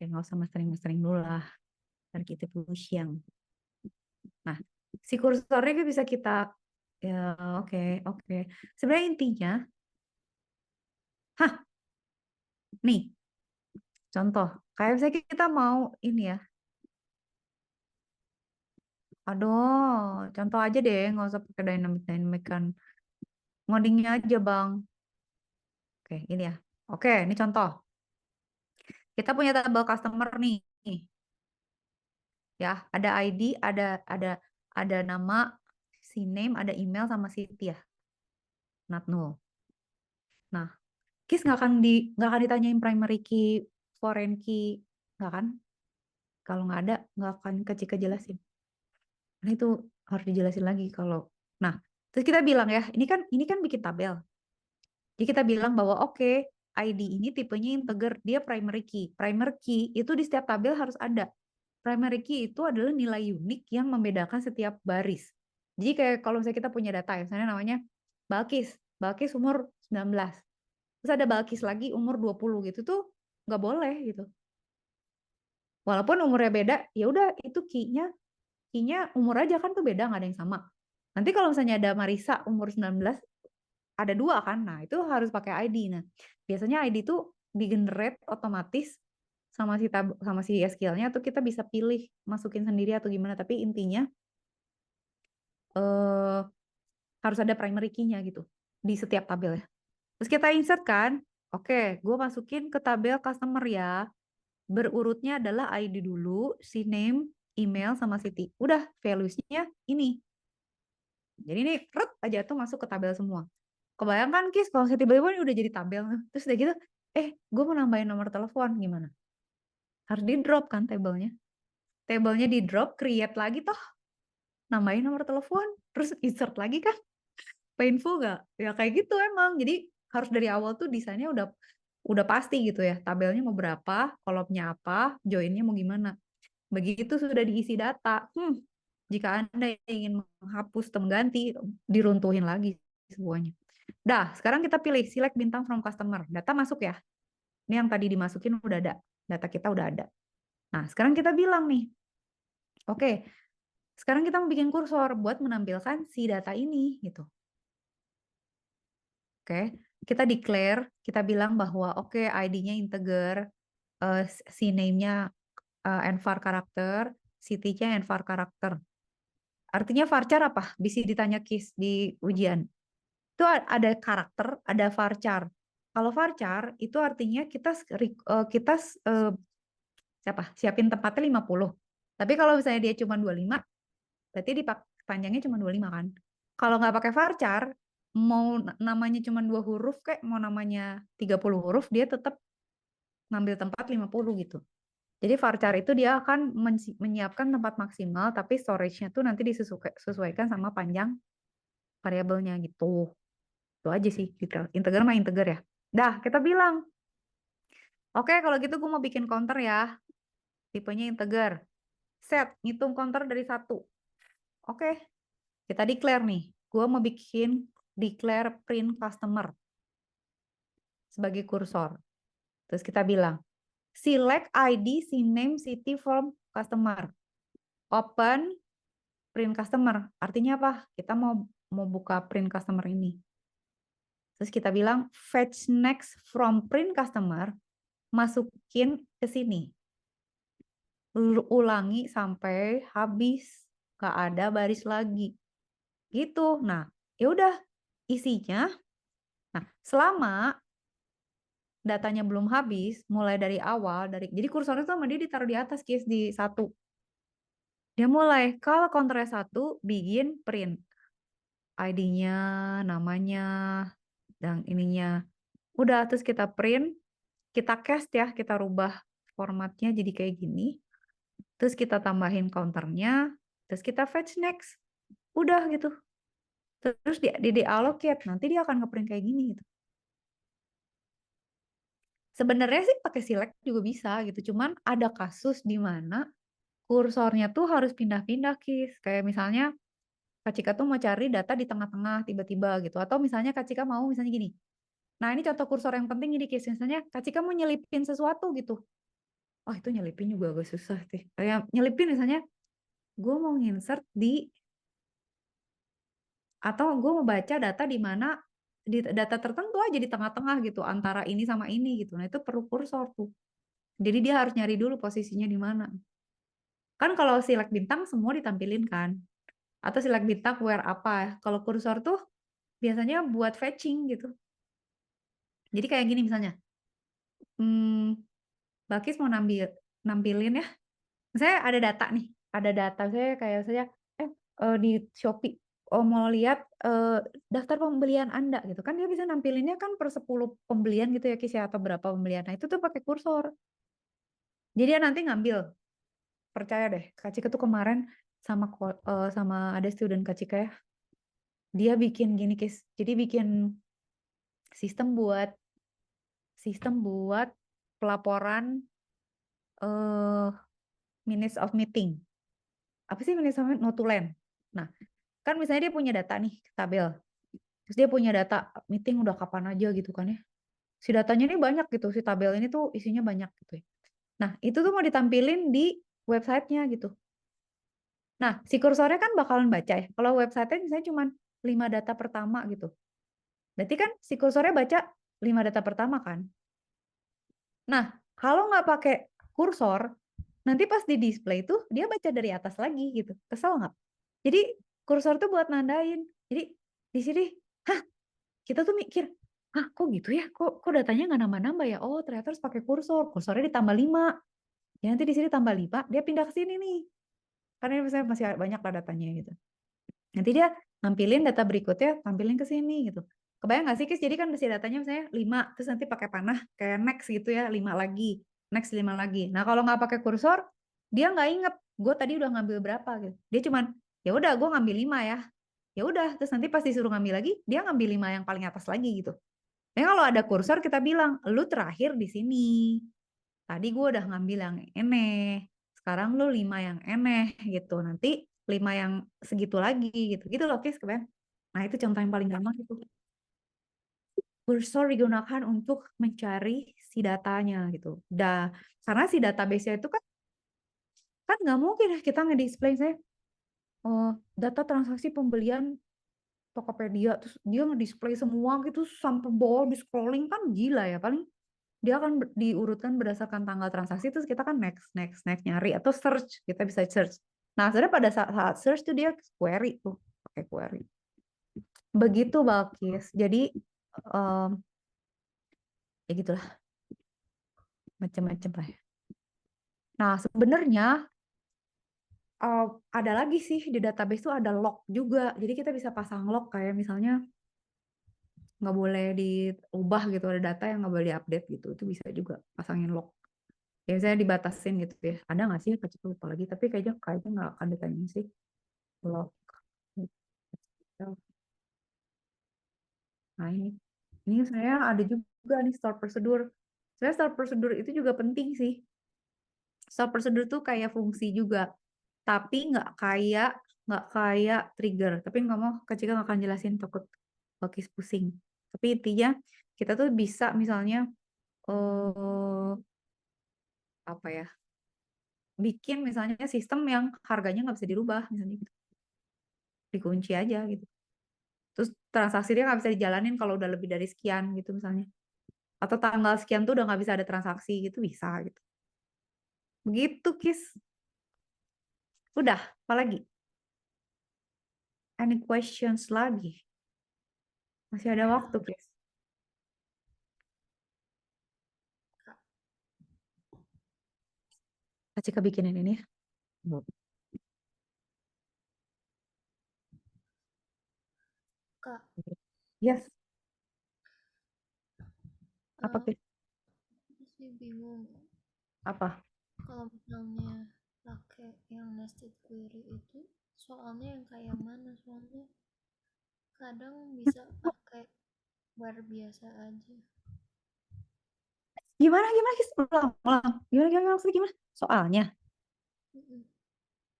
Ya nggak usah mastering dulu lah. Ntar kita pusing. Nah, si kursornya bisa kita ya oke. Sebenarnya intinya, nih contoh. Kayak misalnya kita mau ini ya. Aduh, contoh aja deh, nggak usah pakai dynamic kan. Ngodingnya aja bang. Oke, ini ya. Oke, ini contoh. Kita punya tabel customer nih. Ya, ada ID, ada nama, si name, ada email sama city ya. Not null. Nah, Kis nggak akan ditanyain primary key, foreign key, nggak kan? Kalau nggak ada, nggak akan Cika jelasin. Nah itu harus dijelasin lagi kalau. Nah, terus kita bilang ya, ini kan bikin tabel. Jadi kita bilang bahwa oke, ID ini tipenya integer, dia primary key. Primary key itu di setiap tabel harus ada. Primary key itu adalah nilai unik yang membedakan setiap baris. Jadi kayak kalau misalnya kita punya data ya, misalnya namanya Balkis umur 19. Terus ada Balkis lagi umur 20 gitu tuh nggak boleh gitu. Walaupun umurnya beda, ya udah itu key-nya umur aja kan tuh beda, nggak ada yang sama. Nanti kalau misalnya ada Marisa umur 19, ada 2 kan, nah itu harus pakai ID. Nah, biasanya ID itu di-generate otomatis sama si SQL-nya, atau kita bisa pilih masukin sendiri atau gimana, tapi intinya harus ada primary key-nya gitu di setiap tabel ya. Terus kita insert kan, oke, gue masukin ke tabel customer ya. Berurutnya adalah ID dulu, si name, email, sama city. Udah, values-nya ini. Jadi ini aja tuh masuk ke tabel semua. Kebayangkan Kis, kalau saya tiba-tiba udah jadi tabel. Terus udah gitu, gue mau nambahin nomor telepon, gimana? Harus di drop kan tabelnya. Tabelnya di drop, create lagi toh. Nambahin nomor telepon, terus insert lagi kan. Painful gak? Ya kayak gitu emang. Jadi harus dari awal tuh desainnya udah pasti gitu ya. Tabelnya mau berapa, kolomnya apa, joinnya mau gimana. Begitu sudah diisi data, jika Anda ingin menghapus atau mengganti, diruntuhin lagi semuanya. Dah, sekarang kita pilih select bintang from customer. Data masuk ya. Ini yang tadi dimasukin udah ada. Data kita udah ada. Nah, sekarang kita bilang nih, oke, sekarang kita mau bikin kursor buat menampilkan si data ini gitu. Oke, kita declare, kita bilang bahwa oke, ID-nya integer, si name-nya envar karakter, city-nya envar karakter. Artinya varchar apa? Bisa ditanya Kis di ujian. Itu ada karakter, ada varchar. Kalau varchar itu artinya kita siapin tempatnya 50. Tapi kalau misalnya dia cuma 25, berarti panjangnya cuma 25 kan. Kalau nggak pakai varchar, mau namanya cuma 2 huruf kayak mau namanya 30 huruf, dia tetap ngambil tempat 50 gitu. Jadi varchar itu dia akan menyiapkan tempat maksimal, tapi storage-nya tuh nanti disesuaikan sama panjang variabelnya gitu. Itu aja sih detail. Integer mah integer ya. Dah, kita bilang. Oke, kalau gitu gue mau bikin counter ya. Tipenya integer. Set, ngitung counter dari 1. Oke, kita declare nih. Gue mau bikin declare print customer sebagai kursor. Terus kita bilang, select ID, name, city from customer. Open print customer. Artinya apa? Kita mau buka print customer ini. Terus kita bilang fetch next from print customer, masukin ke sini. Ulangi sampai habis, gak ada baris lagi. Gitu. Nah, ya udah isinya. Nah, selama datanya belum habis, mulai dari awal jadi kursornya tuh sama dia ditaruh di atas case di 1. Dia mulai kalau counternya 1 begin print. ID-nya, namanya, dan ininya. Udah, terus kita print, kita cast ya, kita rubah formatnya jadi kayak gini. Terus kita tambahin counternya, terus kita fetch next. Udah gitu. Terus di allocate, nanti dia akan ngeprint kayak gini gitu. Sebenarnya sih pakai select juga bisa gitu, cuman ada kasus di mana kursornya tuh harus pindah-pindah, Kis. Kayak misalnya Kak Cika tuh mau cari data di tengah-tengah tiba-tiba gitu. Atau misalnya Kak Cika mau misalnya gini. Nah, ini contoh kursor yang penting ini, Kis. Misalnya Kak Cika mau nyelipin sesuatu gitu. Oh, itu nyelipin juga agak susah sih. Kayak nyelipin misalnya, gue mau insert di, atau gue mau baca data di mana, di data tertentu aja di tengah-tengah gitu, antara ini sama ini gitu. Nah, itu perlu kursor tuh. Jadi dia harus nyari dulu posisinya di mana. Kan kalau select bintang semua ditampilin kan. Atau select bintang where apa. Kalau kursor tuh biasanya buat fetching gitu. Jadi kayak gini misalnya. Bakis mau nampilin ya. Saya ada data nih. Ada data saya kayak saya di Shopee. Oh, mau lihat daftar pembelian Anda gitu kan, dia bisa nampilinnya kan per 10 pembelian gitu ya Kis ya, atau berapa pembelian. Nah, itu tuh pakai kursor. Jadi dia nanti ngambil. Percaya deh, Kak Cika tuh kemarin sama ada student Kak Cika ya. Dia bikin gini, Kis. Jadi bikin sistem buat pelaporan minutes of meeting. Apa sih minutes of meeting? Notulen. Nah, kan misalnya dia punya data nih, tabel. Terus dia punya data meeting udah kapan aja gitu kan ya. Si datanya ini banyak gitu, si tabel ini tuh isinya banyak gitu ya. Nah, itu tuh mau ditampilin di websitenya gitu. Nah, si kursornya kan bakalan baca ya. Kalau websitenya misalnya cuma 5 data pertama gitu. Berarti kan si kursornya baca 5 data pertama kan. Nah, kalau nggak pakai kursor, nanti pas di display tuh dia baca dari atas lagi gitu. Kesel nggak? Jadi kursor tuh buat nandain. Jadi di sini, kita tuh mikir, kok gitu ya? Kok datanya nggak nambah-nambah ya? Oh, ternyata harus pakai kursor. Kursornya ditambah 5. Ya nanti di sini tambah 5, dia pindah ke sini nih. Karena misalnya masih banyak lah datanya gitu. Nanti dia nampilin data berikutnya, tampilin ke sini gitu. Kebayang nggak sih, Kis? Jadi kan si datanya misalnya 5, terus nanti pakai panah kayak next gitu ya, 5 lagi, next 5 lagi. Nah, kalau nggak pakai kursor, dia nggak inget, gue tadi udah ngambil berapa gitu. Dia cuman, ya udah gue ngambil 5 ya. Ya udah, terus nanti pas disuruh ngambil lagi, dia ngambil 5 yang paling atas lagi gitu. Ya kalau ada kursor kita bilang, lu terakhir di sini. Tadi gue udah ngambil yang aneh. Sekarang lu 5 yang aneh gitu. Nanti 5 yang segitu lagi gitu. Gitu loh, Kis, kebayang. Nah, itu contoh yang paling gampang itu. Kursor digunakan untuk mencari si datanya gitu. Karena si database-nya itu kan nggak mungkin ya kita nge-display saya data transaksi pembelian Tokopedia, terus dia nge-display semua gitu sampai bawah di scrolling, kan gila ya. Paling dia akan diurutkan berdasarkan tanggal transaksi, terus kita kan next nyari, atau search, kita bisa search. Nah, sebenarnya pada saat search tuh dia query tuh, pakai query. Begitu, Balkis. Jadi ya gitulah, macam-macam lah ya. Nah, sebenarnya Ada lagi sih di database tuh ada lock juga. Jadi kita bisa pasang lock kayak misalnya nggak boleh diubah gitu, ada data yang nggak boleh diupdate gitu. Itu bisa juga pasangin lock. Ya misalnya dibatasin gitu ya. Ada nggak sih? Kecil lupa lagi. Tapi kayaknya nggak akan ditanyain sih lock. Nah ini saya ada juga nih store prosedur. Saya store prosedur itu juga penting sih. Store prosedur tuh kayak fungsi juga, tapi nggak kayak trigger. Tapi nggak mau Kak nggak akan jelasin takut Bakis pusing. Tapi intinya kita tuh bisa misalnya apa ya, bikin misalnya sistem yang harganya nggak bisa dirubah misalnya gitu. Dikunci aja gitu. Terus transaksinya nggak bisa dijalanin kalau udah lebih dari sekian gitu misalnya. Atau tanggal sekian tuh udah nggak bisa ada transaksi gitu bisa gitu. Begitu Kis. Udah, apalagi? Any questions lagi? Masih ada waktu, Kis. Kak Cika bikinin ini ya. Kak, Yes, apa eh, Kis? aku sih bingung Apa? kalau misalnya pakai yang nested query itu soalnya yang kayak mana, soalnya kadang bisa pakai bar biasa aja. Gimana Kis? Ulang. Gimana maksudnya gimana? Soalnya. Mm-mm.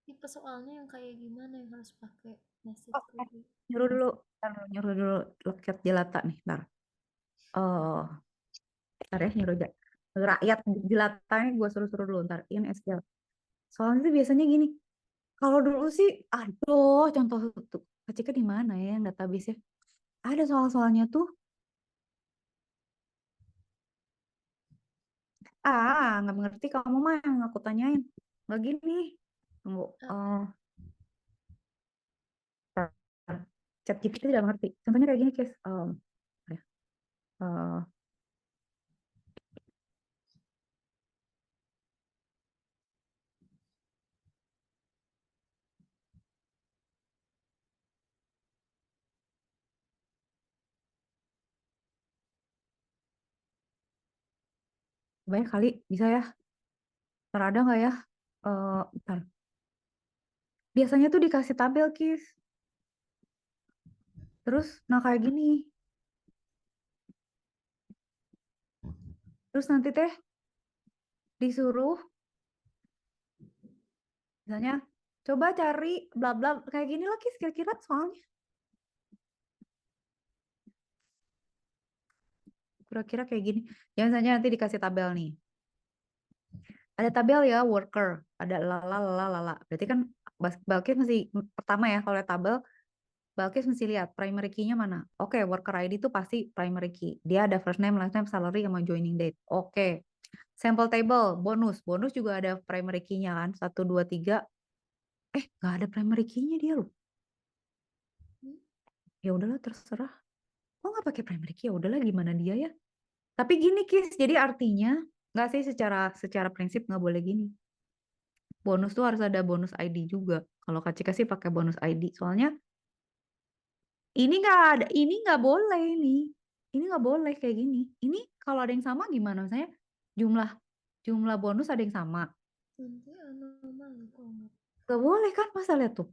Tipe soalnya yang kayak gimana yang harus pakai nested Oh, query. nyuruh dulu loket jelata nih, ntar. Oh, ntar ya rakyat jelatanya gue suruh dulu ntar in SQL. Soalnya tuh biasanya gini. Kalau dulu sih, aduh, contoh tuh, Kak Cika di mana ya yang database-nya? Ada soal-soalnya tuh, nggak mengerti kamu mah yang aku tanyain. Nggak gini. Tunggu. Apa? Chat GPT tidak mengerti. Contohnya kayak gini, guys. Ya, banyak kali bisa ya. Ntar ada nggak ya? Ntar. Biasanya tuh dikasih tabel, Kis. Terus, nah kayak gini. Terus nanti teh disuruh, misalnya, coba cari bla bla kayak gini lah, Kis. Kira-kira soalnya. Kira-kira kayak gini. Ya misalnya nanti dikasih tabel nih. Ada tabel ya worker, ada lala. Berarti kan Balkis mesti pertama ya kalau tabel Balkis mesti lihat primary key-nya mana. Oke, worker ID itu pasti primary key. Dia ada first name, last name, salary sama joining date. Oke. Sample table, bonus. Bonus juga ada primary key-nya kan. 1 2 3. Nggak ada primary key-nya dia loh. Ya udahlah terserah. Oh, nggak pakai primary key. Ya udahlah gimana dia ya. Tapi gini Kis, jadi artinya nggak sih secara prinsip nggak boleh gini. Bonus tuh harus ada bonus ID juga. Kalau Kak Cika sih pakai bonus ID. Soalnya ini nggak ada, ini nggak boleh nih. Ini nggak boleh kayak gini. Ini kalau ada yang sama gimana? Misalnya jumlah jumlah bonus ada yang sama. Nanti anomali kok nggak. Nggak boleh kan? Masa lihat tuh.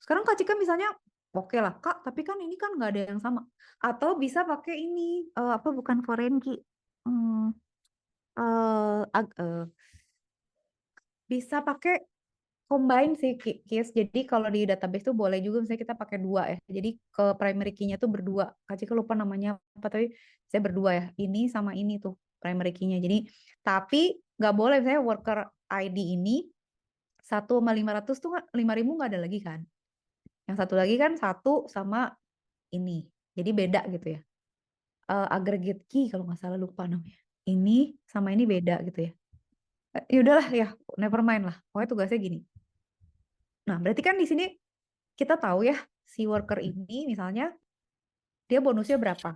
Sekarang Kak Cika misalnya oke lah Kak, tapi kan ini kan nggak ada yang sama. Atau bisa pakai ini apa bukan foreign key. Hmm, bisa pakai combine sih Kis. Jadi kalau di database tuh boleh juga misalnya kita pakai dua ya. Jadi ke primary key-nya tuh berdua. Kak Cika lupa namanya apa tapi saya berdua ya. Ini sama ini tuh primary key-nya. Jadi tapi nggak boleh misalnya worker ID ini 1 sama 500 tuh 5.000 nggak ada lagi kan. Yang satu lagi kan 1 sama ini. Jadi beda gitu ya. Aggregate key kalau nggak salah lupa namanya. Ini sama ini beda gitu ya. Ya udahlah ya, never mind lah. Pokoknya tugasnya gini. Nah, berarti kan di sini kita tahu ya si worker ini misalnya dia bonusnya berapa.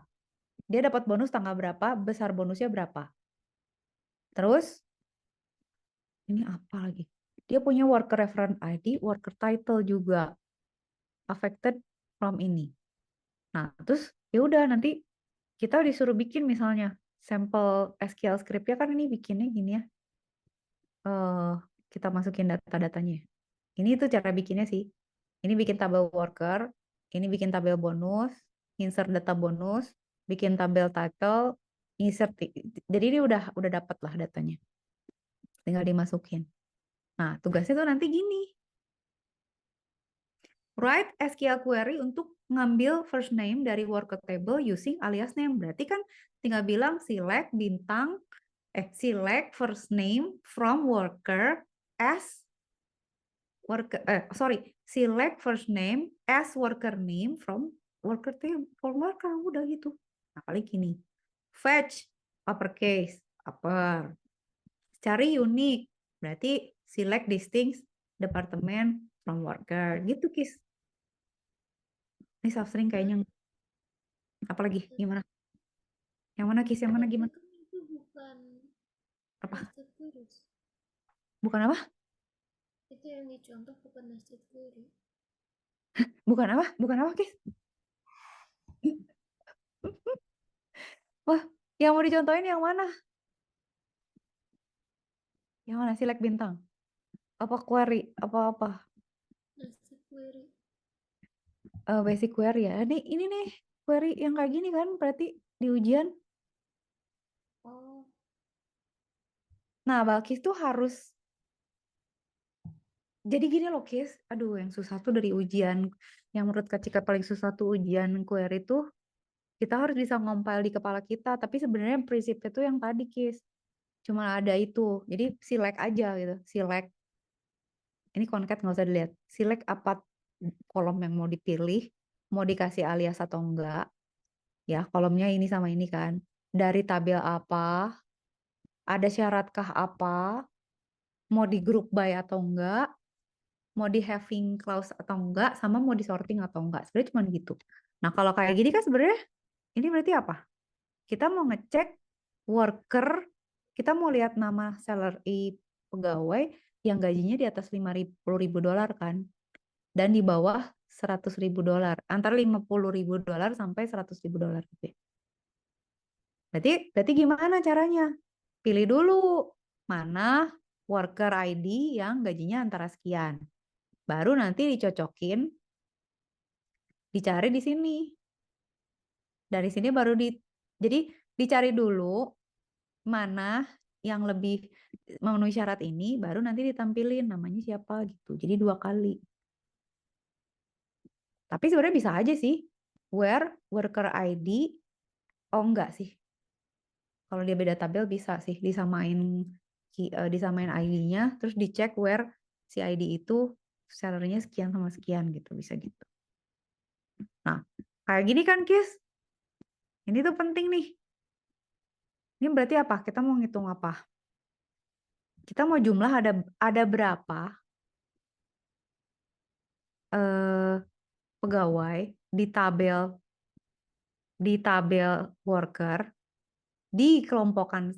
Dia dapat bonus tanggal berapa, besar bonusnya berapa. Terus ini apa lagi? Dia punya worker reference ID, worker title juga affected from ini. Nah, terus ya udah nanti kita disuruh bikin misalnya sampel SQL script-nya kan ini bikinnya gini ya. eh kita masukin data-datanya. Ini tuh cara bikinnya sih. Ini bikin tabel worker, ini bikin tabel bonus, insert data bonus, bikin tabel title, insert. Jadi ini udah dapat lah datanya. Tinggal dimasukin. Nah, tugasnya tuh nanti gini. Write SQL query untuk ngambil first name dari worker table using alias name. Berarti kan tinggal bilang select first name from worker as select first name as worker name from worker table from worker udah gitu. Nah, paling gini. Fetch uppercase, upper. Cari unique. Berarti select distinct department from worker. Gitu, Kis. Ini soft string kayaknya. Apalagi? Gimana? Yang mana, Kis? Yang mana Tapi gimana? kan itu bukan Apa? nested queries. Bukan apa? Itu yang dicontoh bukan nested query. Bukan apa? Bukan apa, Kis? Wah, yang mau dicontohin yang mana? Yang mana? Select bintang. Apa query? Apa-apa? Nested query. Basic query ya. Ini nih query yang kayak gini kan berarti di ujian. Oh, Nah, Balkis tuh harus jadi gini loh, Kis. Aduh, yang susah tuh dari ujian. Yang menurut Kak Cika paling susah tuh ujian query tuh kita harus bisa ngompil di kepala kita. Tapi sebenarnya prinsipnya tuh yang tadi, Kis. Cuma ada itu. Jadi select aja gitu. Select. Ini koncat nggak usah dilihat. Select apa kolom yang mau dipilih. Mau dikasih alias atau enggak. Ya, kolomnya ini sama ini kan. Dari tabel apa. Ada syaratkah apa. Mau di group by atau enggak. Mau di having clause atau enggak. Sama mau di sorting atau enggak. Sebenarnya cuma gitu. Nah, kalau kayak gini kan sebenarnya ini berarti apa? Kita mau ngecek worker, kita mau lihat nama salary pegawai yang gajinya di atas 50 ribu dolar kan, dan di bawah 100 ribu dolar, antara 50 ribu dolar sampai 100 ribu dolar gitu ya. Berarti gimana caranya? Pilih dulu mana worker ID yang gajinya antara sekian. Baru nanti dicocokin, dicari di sini. Dari sini baru jadi dicari dulu mana yang lebih memenuhi syarat ini, baru nanti ditampilin namanya siapa gitu. Jadi 2 kali. Tapi sebenarnya bisa aja sih. Where worker ID, oh enggak sih. Kalau dia beda tabel bisa sih disamain ID-nya, terus dicek where si ID itu salary-nya sekian sama sekian gitu, bisa gitu. Nah, kayak gini kan, Kis? Ini tuh penting nih. Ini berarti apa? Kita mau ngitung apa? Kita mau jumlah ada berapa eh, pegawai di tabel worker dikelompokkan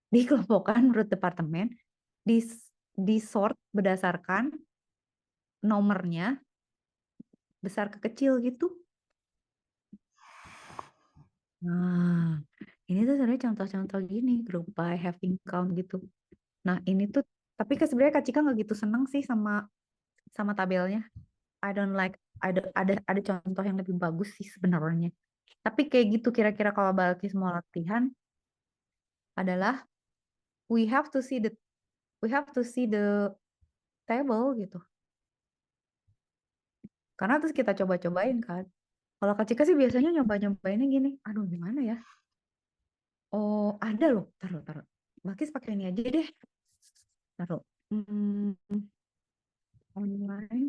dikelompokkan menurut departemen, di di sort berdasarkan nomornya besar ke kecil gitu. Nah, ini tuh sebenarnya contoh-contoh gini, group by having count gitu. Nah, ini tuh tapi sebenarnya Kak Cika nggak gitu seneng sih sama tabelnya. I don't like ada contoh yang lebih bagus sih sebenarnya. Tapi kayak gitu kira-kira kalau Balkis mau latihan adalah we have to see the we have to see the table gitu. Karena terus kita coba-cobain kan. Kalau Kak Cika sih biasanya nyoba-nyobainnya gini. Aduh, gimana ya? Oh, ada loh. Taruh. Balkis pakai ini aja deh. Taruh. Online.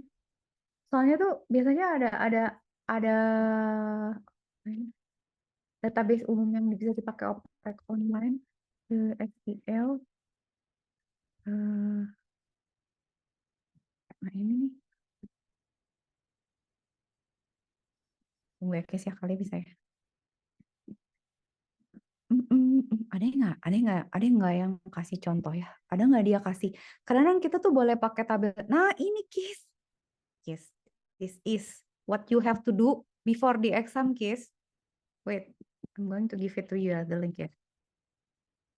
Soalnya tuh biasanya ada database umum yang bisa dipakai oprek online, SQL. Nah ini nih, tunggu ya guys ya kali bisa ya. Ada nggak yang kasih contoh ya? Ada nggak dia kasih? Kadang kita tuh boleh pakai tabel. Nah ini Kis, this is what you have to do before the exam, Kis. Wait, I'm going to give it to you ya, the link ya.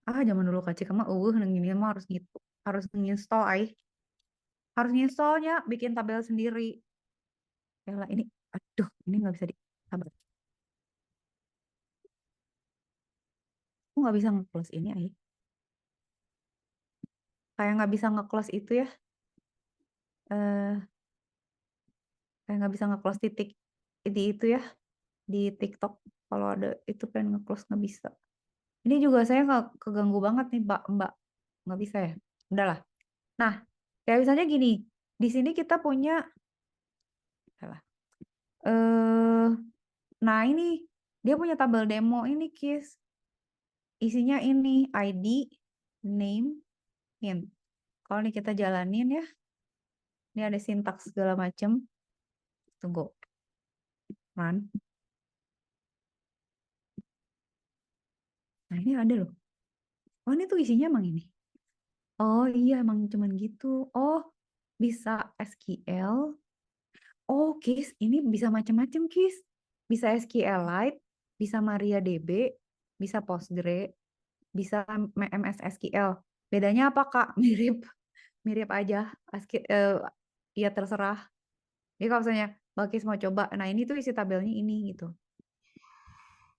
Zaman dulu Kak Cika mah gini mah harus gitu. Harus nginstall Harus nginstallnya, bikin tabel sendiri. Yalah ini, aduh, ini nggak bisa sabar. Aku nggak bisa nge-close ini, Kayak nggak bisa nge-close itu ya. Eh, kayak nggak bisa nge-close titik di itu ya, di TikTok. Kalau ada itu pengen nge-close nggak bisa. Ini juga saya nggak keganggu banget nih, Mbak. Nggak bisa ya. Udahlah. Nah, kayak misalnya gini. Di sini kita punya, salah. Nah ini dia punya tabel demo ini, Kis. Isinya ini ID, name, hint. Kalau ini kita jalanin ya, ini ada sintaks segala macem. Tunggu, run. Nah ini ada loh. Oh ini tuh isinya emang ini. Oh iya emang cuman gitu. Oh bisa SQL. Oh Kis, ini bisa macam-macam Kis. Bisa SQLite, bisa MariaDB, bisa Postgre, bisa MS SQL. Bedanya apa Kak? Mirip aja. Ya terserah. Jadi kalau misalnya Balkis mau coba, nah ini tuh isi tabelnya ini gitu.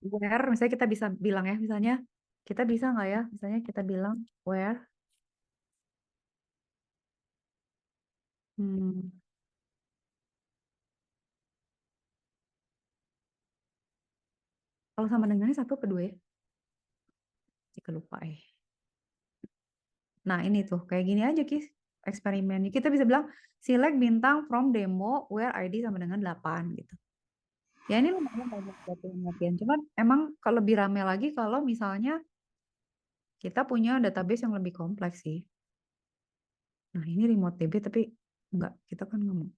Where, misalnya kita bisa bilang ya, misalnya kita bisa nggak ya, misalnya kita bilang where, hmm, kalau sama dengannya satu kedua ya, jika lupa Nah ini tuh kayak gini aja Kis, eksperimennya. Kita bisa bilang select bintang from demo where ID sama dengan 8 gitu. Ya ini lumayan banyak buat latihan. Cuman emang kalau lebih rame lagi kalau misalnya kita punya database yang lebih kompleks sih. Nah ini remote DB tapi enggak, kita kan ngomong.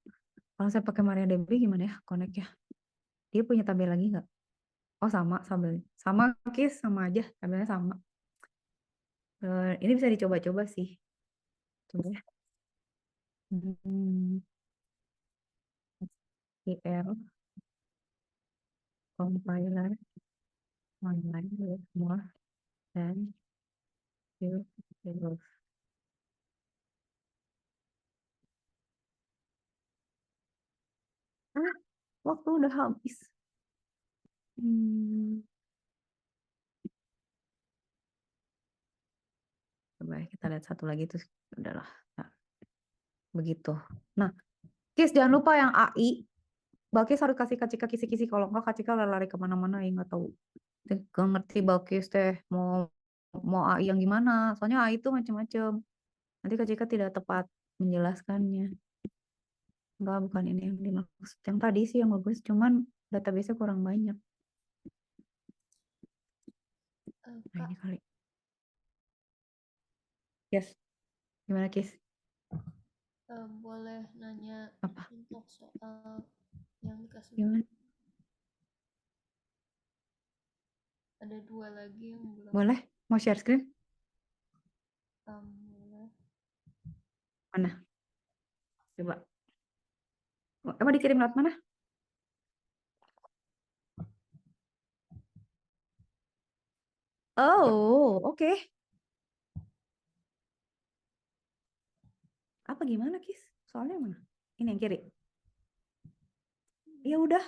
Kalau saya pakai MariaDB gimana ya connect ya? Dia punya tabel lagi nggak? Oh sama tabelnya. Sama Kis, sama aja tabelnya sama. Ini bisa dicoba-coba sih. Coba ya. SQL compiler online with more than few tables. Waktu udah habis. Coba ya, kita lihat satu lagi terus udahlah. Nah, begitu. Nah, Kis jangan lupa yang AI. Balkis harus kasih Kak Cika kisi-kisi, kalau enggak Kak Cika lari kemana-mana ya nggak tahu. Gak ngerti Balkis teh mau mau AI yang gimana. Soalnya AI itu macam-macam. Nanti Kak Cika tidak tepat menjelaskannya. Enggak, bukan ini yang dimaksud. Yang tadi sih yang bagus, cuman database-nya kurang banyak. Nah, Kak, ini kali. Yes. Gimana, Kis? boleh nanya Apa? untuk soal yang dikasih Gimana? ada 2 lagi yang belum. Boleh? Mau share screen? Boleh. Mana? Coba. Mau dikirim lewat mana? Oh, oke. Apa gimana, Kis? Soalnya mana? Ini yang kiri. Ya udah.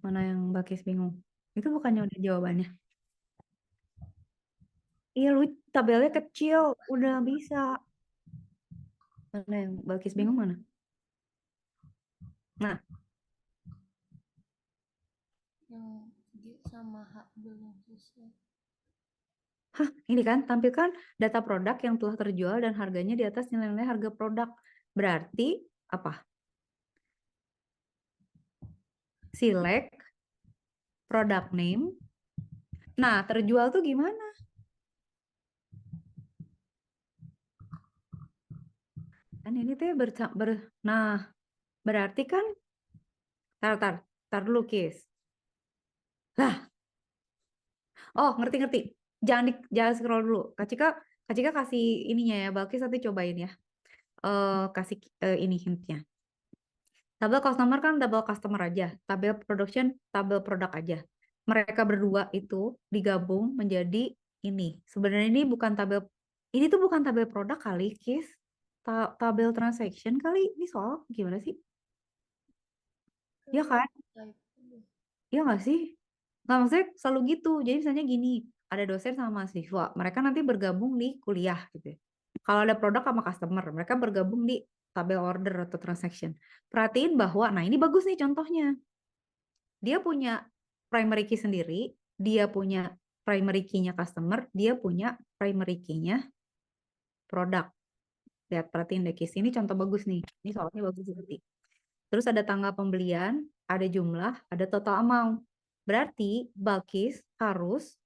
Mana yang Mbak Kis bingung? Itu bukannya udah jawabannya? Iya, lu tabelnya kecil. Udah bisa. Mana yang Mbak Kis bingung mana? Nah, Yang G sama H belum selesai. ini kan tampilkan data produk yang telah terjual dan harganya di atas nilai-nilai harga produk. Berarti apa? Select product name. Nah, terjual tuh gimana? Kan ini tuh nah, berarti kan tar dulu, Kis. Lah, oh ngerti. Jangan scroll dulu. Kak Cika kasih ininya ya, Balkis nanti cobain ya. Kasih ini hintnya. Tabel customer kan tabel customer aja, tabel production, tabel produk aja. Mereka berdua itu digabung menjadi ini. Sebenarnya ini tuh bukan tabel produk kali, Kis. Tabel transaction kali. Ini soal gimana sih? Ya kan? Type deh. Ya nggak sih? Nggak, maksudnya selalu gitu. Jadi misalnya gini, ada dosen sama mahasiswa. Mereka nanti bergabung di kuliah gitu ya. Kalau ada produk sama customer, mereka bergabung di tabel order atau transaction. Perhatiin bahwa, nah ini bagus nih contohnya. Dia punya primary key sendiri, dia punya primary key-nya customer, dia punya primary key-nya produk. Lihat, perhatiin deh, Kis. Ini contoh bagus nih. Ini soalnya bagus seperti. Terus ada tanggal pembelian, ada jumlah, ada total amount. Berarti Balkis harus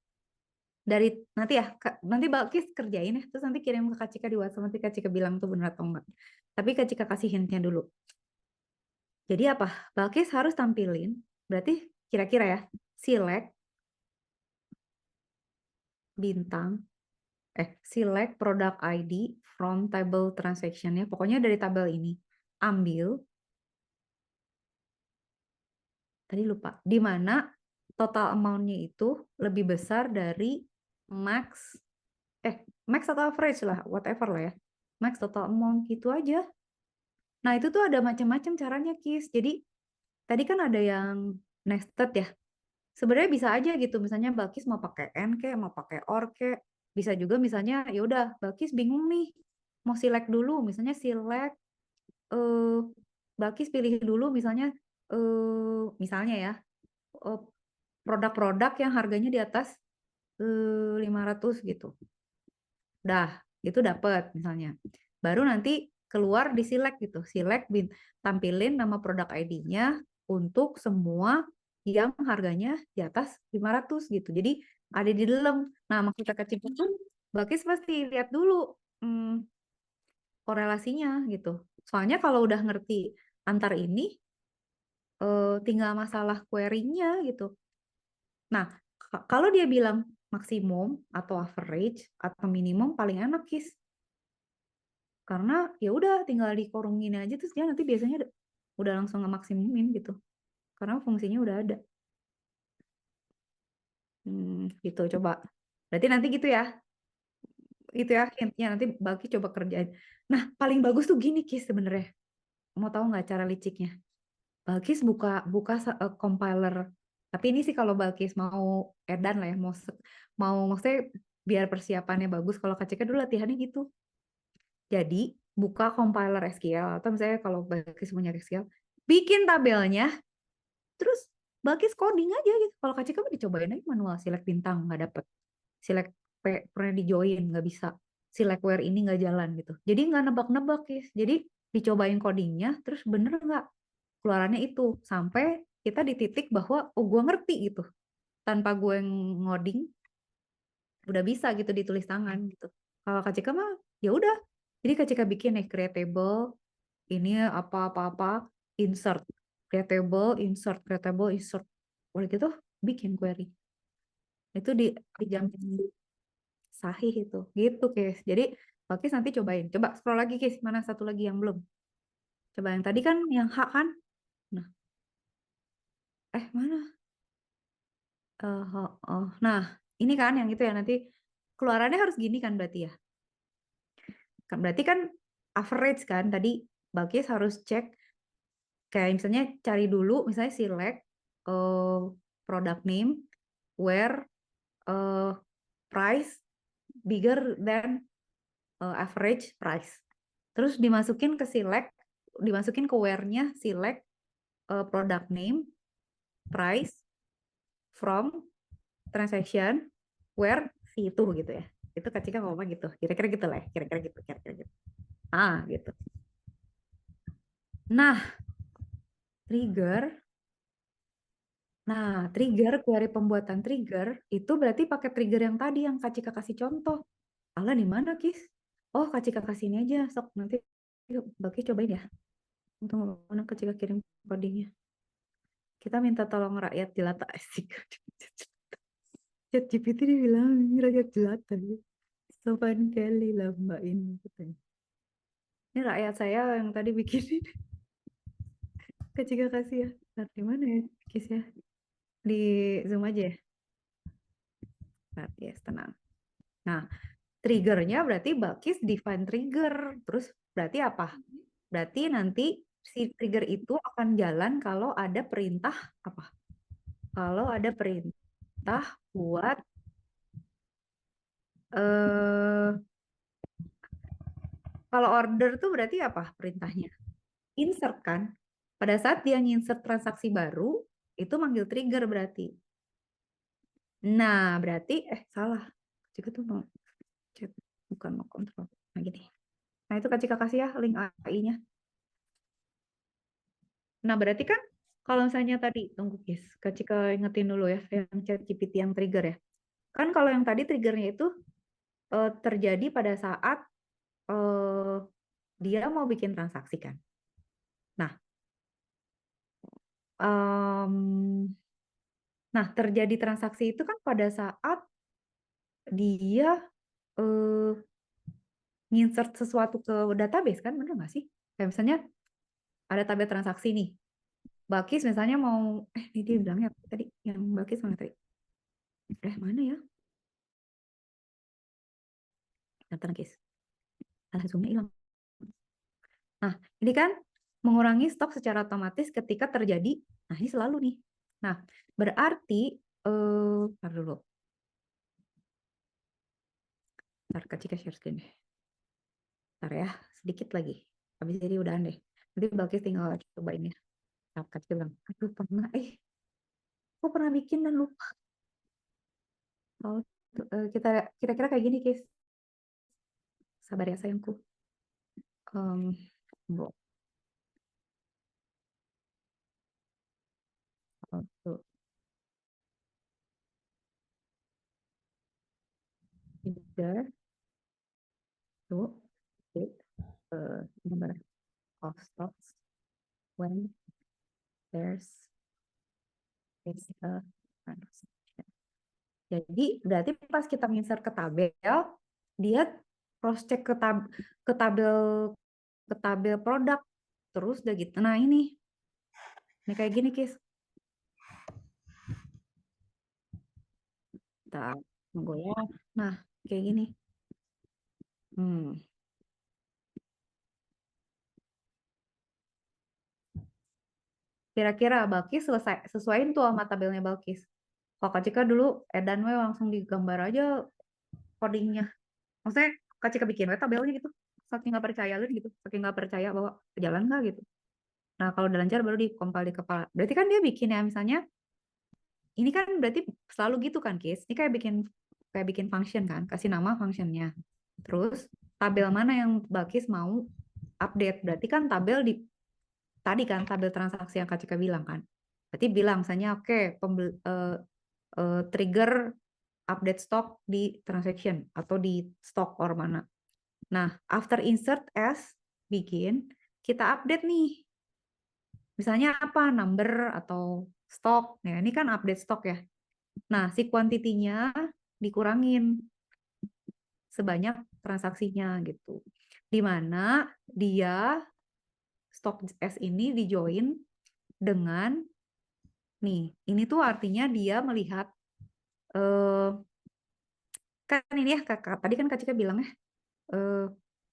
dari nanti ya, nanti Balkis kerjain ya, terus nanti kirim ke Kak Cika di WhatsApp, nanti Kak Cika bilang tuh benar atau enggak. Tapi Kak Cika kasih hintnya dulu. Jadi apa? Balkis harus tampilin, berarti kira-kira ya, select bintang, select product ID from table transaction ya, pokoknya dari tabel ini. Ambil, tadi lupa, di mana total amount-nya itu lebih besar dari max atau average lah, whatever lah ya. Max total amount gitu aja. Nah, itu tuh ada macam-macam caranya, Kis. Jadi, tadi kan ada yang nested ya. Sebenarnya bisa aja gitu, misalnya Balkis mau pakai N kayak, mau pakai OR kayak. Bisa juga misalnya, ya udah Balkis bingung nih, mau select dulu, misalnya select, Balkis pilih dulu misalnya ya, produk-produk yang harganya di atas 500 gitu. Dah, itu dapat misalnya. Baru nanti keluar di select gitu. Select tampilin nama produk ID-nya untuk semua yang harganya di atas 500 gitu. Jadi ada di dalam. Nah, maksudnya kecil itu Bakis pasti lihat dulu korelasinya gitu. Soalnya kalau udah ngerti antar ini tinggal masalah query-nya gitu. Nah, kalau dia bilang maksimum atau average atau minimum paling enak, Kis. Karena ya udah tinggal dikorungin aja terus dia nanti biasanya udah langsung ngemaksimumin gitu. Karena fungsinya udah ada. Gitu coba. Berarti nanti gitu ya. Itu ya hintnya, nanti Balki coba kerjain. Nah, paling bagus tuh gini, Kis, sebenarnya. Mau tahu nggak cara liciknya? Balkis buka compiler. Tapi ini sih kalau Balkis mau edan lah ya, mau maksudnya biar persiapannya bagus. Kalau KCK dulu latihannya gitu. Jadi buka compiler SQL atau misalnya kalau Balkis punya SQL, bikin tabelnya, terus Balkis coding aja gitu. Kalau KCK mah dicobain aja manual, select bintang nggak dapet, select pernah di join nggak bisa, select where ini nggak jalan gitu. Jadi nggak nebak-nebak, Kis. Jadi dicobain codingnya, terus bener nggak keluarannya itu sampai kita di titik bahwa oh gue ngerti gitu, tanpa gue ngoding udah bisa gitu ditulis tangan gitu. Kalau KCK mah ya udah, jadi KCK bikin nih creatable ini apa insert creatable insert udah gitu bikin query itu di jam sahih itu gitu, Kis. Jadi Kis nanti coba scroll lagi, Kis, mana satu lagi yang belum, coba yang tadi kan yang hak kan, nah mana nah ini kan yang itu ya, nanti keluarannya harus gini kan berarti ya. Berarti kan average kan tadi Balkis harus cek kayak misalnya cari dulu misalnya select product name where price bigger than average price. Terus dimasukin ke where-nya select product name price from transaction where si itu gitu ya. Itu Kak Cika ngomong gitu. Kira-kira gitu lah ya. Kira-kira gitu. Gitu. Nah, query pembuatan trigger itu berarti pakai trigger yang tadi yang Kak Cika kasih contoh. Alah di mana, Kis? Oh, Kak Cika kasih ini aja. Sok nanti Baki cobain ya. Tunggu mana Kak Cika kirim codingnya. Kita minta tolong rakyat jelata asik. ChatGPT dibilang rakyat jelata ya. Sopan kali lah mbak ini katanya. Ini rakyat saya yang tadi bikin ini. Kak Cika kasih ya. Ntar di mana ya Kis ya? Di Zoom aja ya. Ntar ya tenang. Nah, triggernya berarti Balkis define trigger. Terus berarti apa? Berarti nanti si trigger itu akan jalan kalau ada perintah apa? Kalau ada perintah buat kalau order tuh berarti apa perintahnya? Insert kan? Pada saat dia insert transaksi baru, itu manggil trigger berarti. Nah, berarti salah. Cika tuh mau chat, bukan mau kontrol. Nah, gini. Nah, itu Kak Cika kasih ya link AI-nya. Nah, berarti kan kalau misalnya tadi, tunggu guys, Kak Cika ingetin dulu ya, yang chat GPT yang trigger ya. Kan kalau yang tadi triggernya itu terjadi pada saat dia mau bikin transaksi kan. Nah, nah terjadi transaksi itu kan pada saat dia nginsert sesuatu ke database kan, bener nggak sih? Kayak misalnya ada tabel transaksi nih. Balkis misalnya mau, ini dia bilangnya apa tadi, yang Balkis mana tadi? Mana ya? Bentar, guys. Zoom-nya hilang. Nah, ini kan mengurangi stok secara otomatis ketika terjadi, nah ini selalu nih. Nah, berarti, ntar dulu. Ntar Kak Cika share screen deh. Ntar ya, sedikit lagi. Habis ini udahan deh. Nanti Balkis tinggal cobain ya. Kak Cika bilang, aduh pernah, aku pernah bikin dan lupa. Oh, kita kira-kira kayak gini, Kis. Sabar ya sayangku. Tuh. Trigger to hit number of stocks when there's is a transaction. Jadi berarti pas kita insert ke tabel, dia cross check ke tabel produk, terus udah gitu. Nah ini kayak gini Kis. Kita tunggu ya. Nah kayak gini. Kira-kira Balkis sesuaiin tuh sama tabelnya Balkis. Kalau Kak Cika dulu edan we langsung digambar aja codingnya. Maksudnya Kak Cika bikin we tabelnya gitu. Saking nggak percaya lu gitu. Saking nggak percaya bahwa jalan nggak gitu. Nah kalau udah lancar baru dikompil di kepala. Berarti kan dia bikin ya misalnya. Ini kan berarti selalu gitu kan Kis. Ini kayak bikin function kan. Kasih nama functionnya. Terus tabel mana yang Balkis mau update. Berarti kan tabel tadi kan tabel transaksi yang Kak Cika bilang kan. Berarti bilang misalnya oke, trigger update stock di transaction atau di stock or mana. Nah, after insert as bikin, kita update nih. Misalnya apa? Number atau stock. Nah, ini kan update stock ya. Nah, si kuantitinya dikurangin sebanyak transaksinya gitu. Di mana dia stock S ini dijoin dengan nih, ini tuh artinya dia melihat kan ini ya tadi kan Kak Cika bilang ya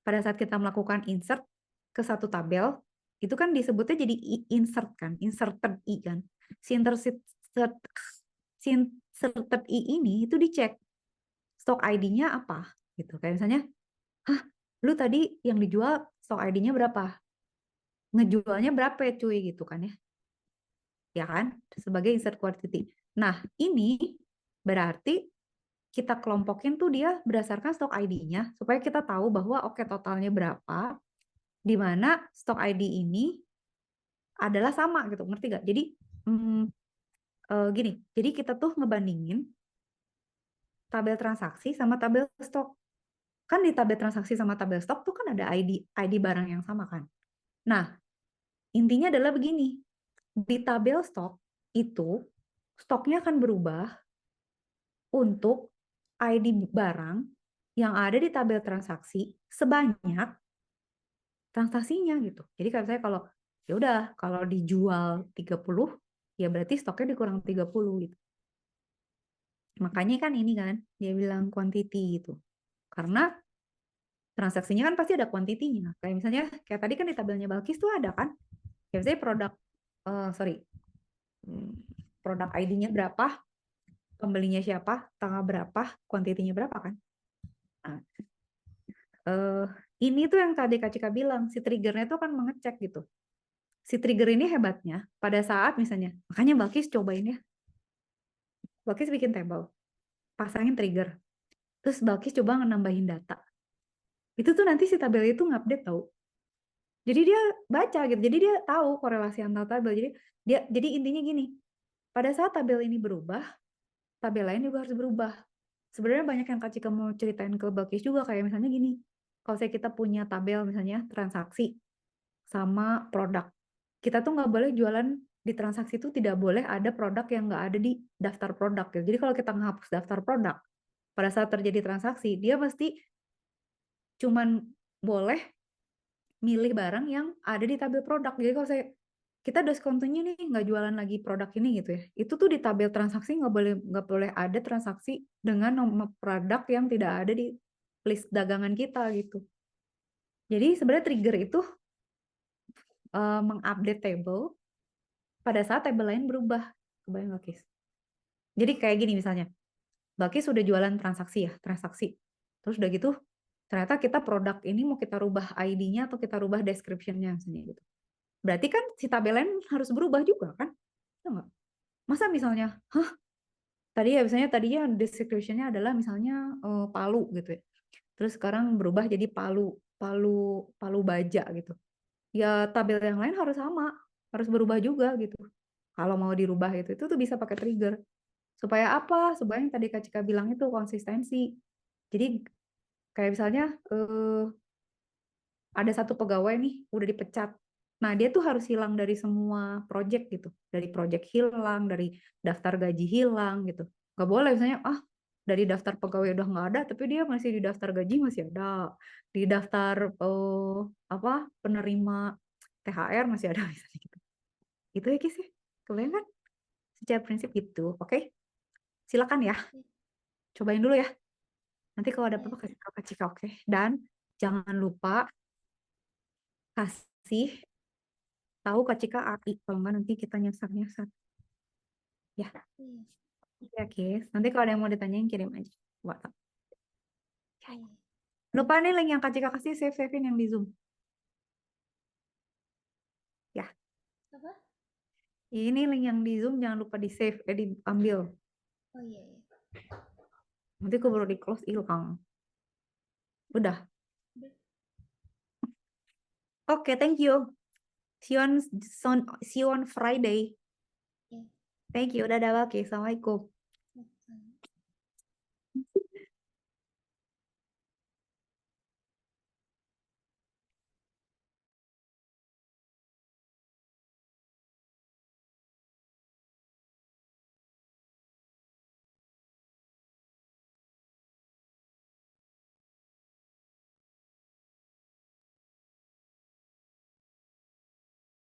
pada saat kita melakukan insert ke satu tabel itu kan disebutnya jadi insert kan, inserted i kan. Si inserted i ini itu dicek stok ID-nya apa gitu. Kayak misalnya, lu tadi yang dijual stok ID-nya berapa? Ngejualnya berapa ya cuy gitu kan ya. Ya kan? Sebagai insert quantity. Nah, ini berarti kita kelompokin tuh dia berdasarkan stok ID-nya supaya kita tahu bahwa oke totalnya berapa, di mana stok ID ini adalah sama gitu, ngerti gak? Jadi gini, jadi kita tuh ngebandingin tabel transaksi sama tabel stok. Kan di tabel transaksi sama tabel stok tuh kan ada ID barang yang sama kan. Nah, intinya adalah begini, di tabel stok itu stoknya akan berubah untuk ID barang yang ada di tabel transaksi sebanyak transaksinya gitu. Jadi kalau saya ya udah kalau dijual 30 ya berarti stoknya dikurang 30 gitu. Makanya kan ini kan dia bilang quantity gitu. Karena transaksinya kan pasti ada kuantitinya. Kayak misalnya kayak tadi kan di tabelnya Balkis tuh ada kan. Kayak misalnya produk ID-nya berapa, pembelinya siapa, tanggal berapa, kuantitinya berapa kan. Nah, ini tuh yang tadi Kak Cika bilang, si triggernya tuh kan mengecek gitu. Si trigger ini hebatnya pada saat misalnya, makanya Balkis cobain ya. Balkis bikin table, pasangin trigger. Terus Balkis coba nambahin data. Itu tuh nanti si tabel itu ngupdate tau. Jadi dia baca gitu. Jadi dia tahu korelasi antar tabel. Jadi intinya gini. Pada saat tabel ini berubah, tabel lain juga harus berubah. Sebenarnya banyak yang Kak Cika mau ceritain ke Balkis juga kayak misalnya gini. Kalau kita punya tabel misalnya transaksi sama produk. Kita tuh nggak boleh jualan di transaksi itu tidak boleh ada produk yang nggak ada di daftar produk. Gitu. Jadi kalau kita menghapus daftar produk, pada saat terjadi transaksi, dia pasti cuman boleh milih barang yang ada di tabel produk. Jadi kalau kita diskontunya nih nggak jualan lagi produk ini gitu ya, itu tuh di tabel transaksi nggak boleh ada transaksi dengan nomor produk yang tidak ada di list dagangan kita gitu. Jadi sebenarnya trigger itu mengupdate table pada saat table lain berubah. Kebayang nggak, Kis? Jadi kayak gini misalnya, Balkis sudah jualan transaksi ya, transaksi. Terus udah gitu, ternyata kita produk ini mau kita rubah ID-nya atau kita rubah description-nya misalnya gitu. Berarti kan si tabel lain harus berubah juga kan? Enggak? Masa misalnya, tadinya description-nya adalah misalnya Palu gitu ya. Terus sekarang berubah jadi Palu, Palu, Palu Baja gitu. Ya tabel yang lain harus sama, harus berubah juga gitu. Kalau mau dirubah itu tuh bisa pakai trigger. Supaya apa? Supaya yang tadi Kak Cika bilang itu konsistensi. Jadi kayak misalnya ada satu pegawai nih udah dipecat. Nah, dia tuh harus hilang dari semua project gitu. Dari project hilang, dari daftar gaji hilang gitu. Gak boleh misalnya, dari daftar pegawai udah nggak ada, tapi dia masih di daftar gaji masih ada. Di daftar penerima THR masih ada misalnya gitu. Itu ya Kis ya. Kebayang kan? Secara prinsip gitu. Oke? Silakan ya. Cobain dulu ya. Nanti kalau ada apa-apa kasih tahu Kak Cika, oke? Dan jangan lupa kasih tahu Kak Cika AI. Kalau nggak nanti kita nyasar-nyasar. Ya, Iya. ya Kis. Nanti kalau ada yang mau ditanyain kirim aja. WhatsApp. Iya. Lupa nih link yang Kak Cika kasih, save-savein yang di Zoom. Ya, Apa? ini link yang di Zoom jangan lupa di-save, diambil. Oh iya, iya. Nanti keburu di-close hilang. Udah. Udah. Oke, thank you. See you on Friday. Iya. Thank you. Dadah, Balkis. Assalamualaikum.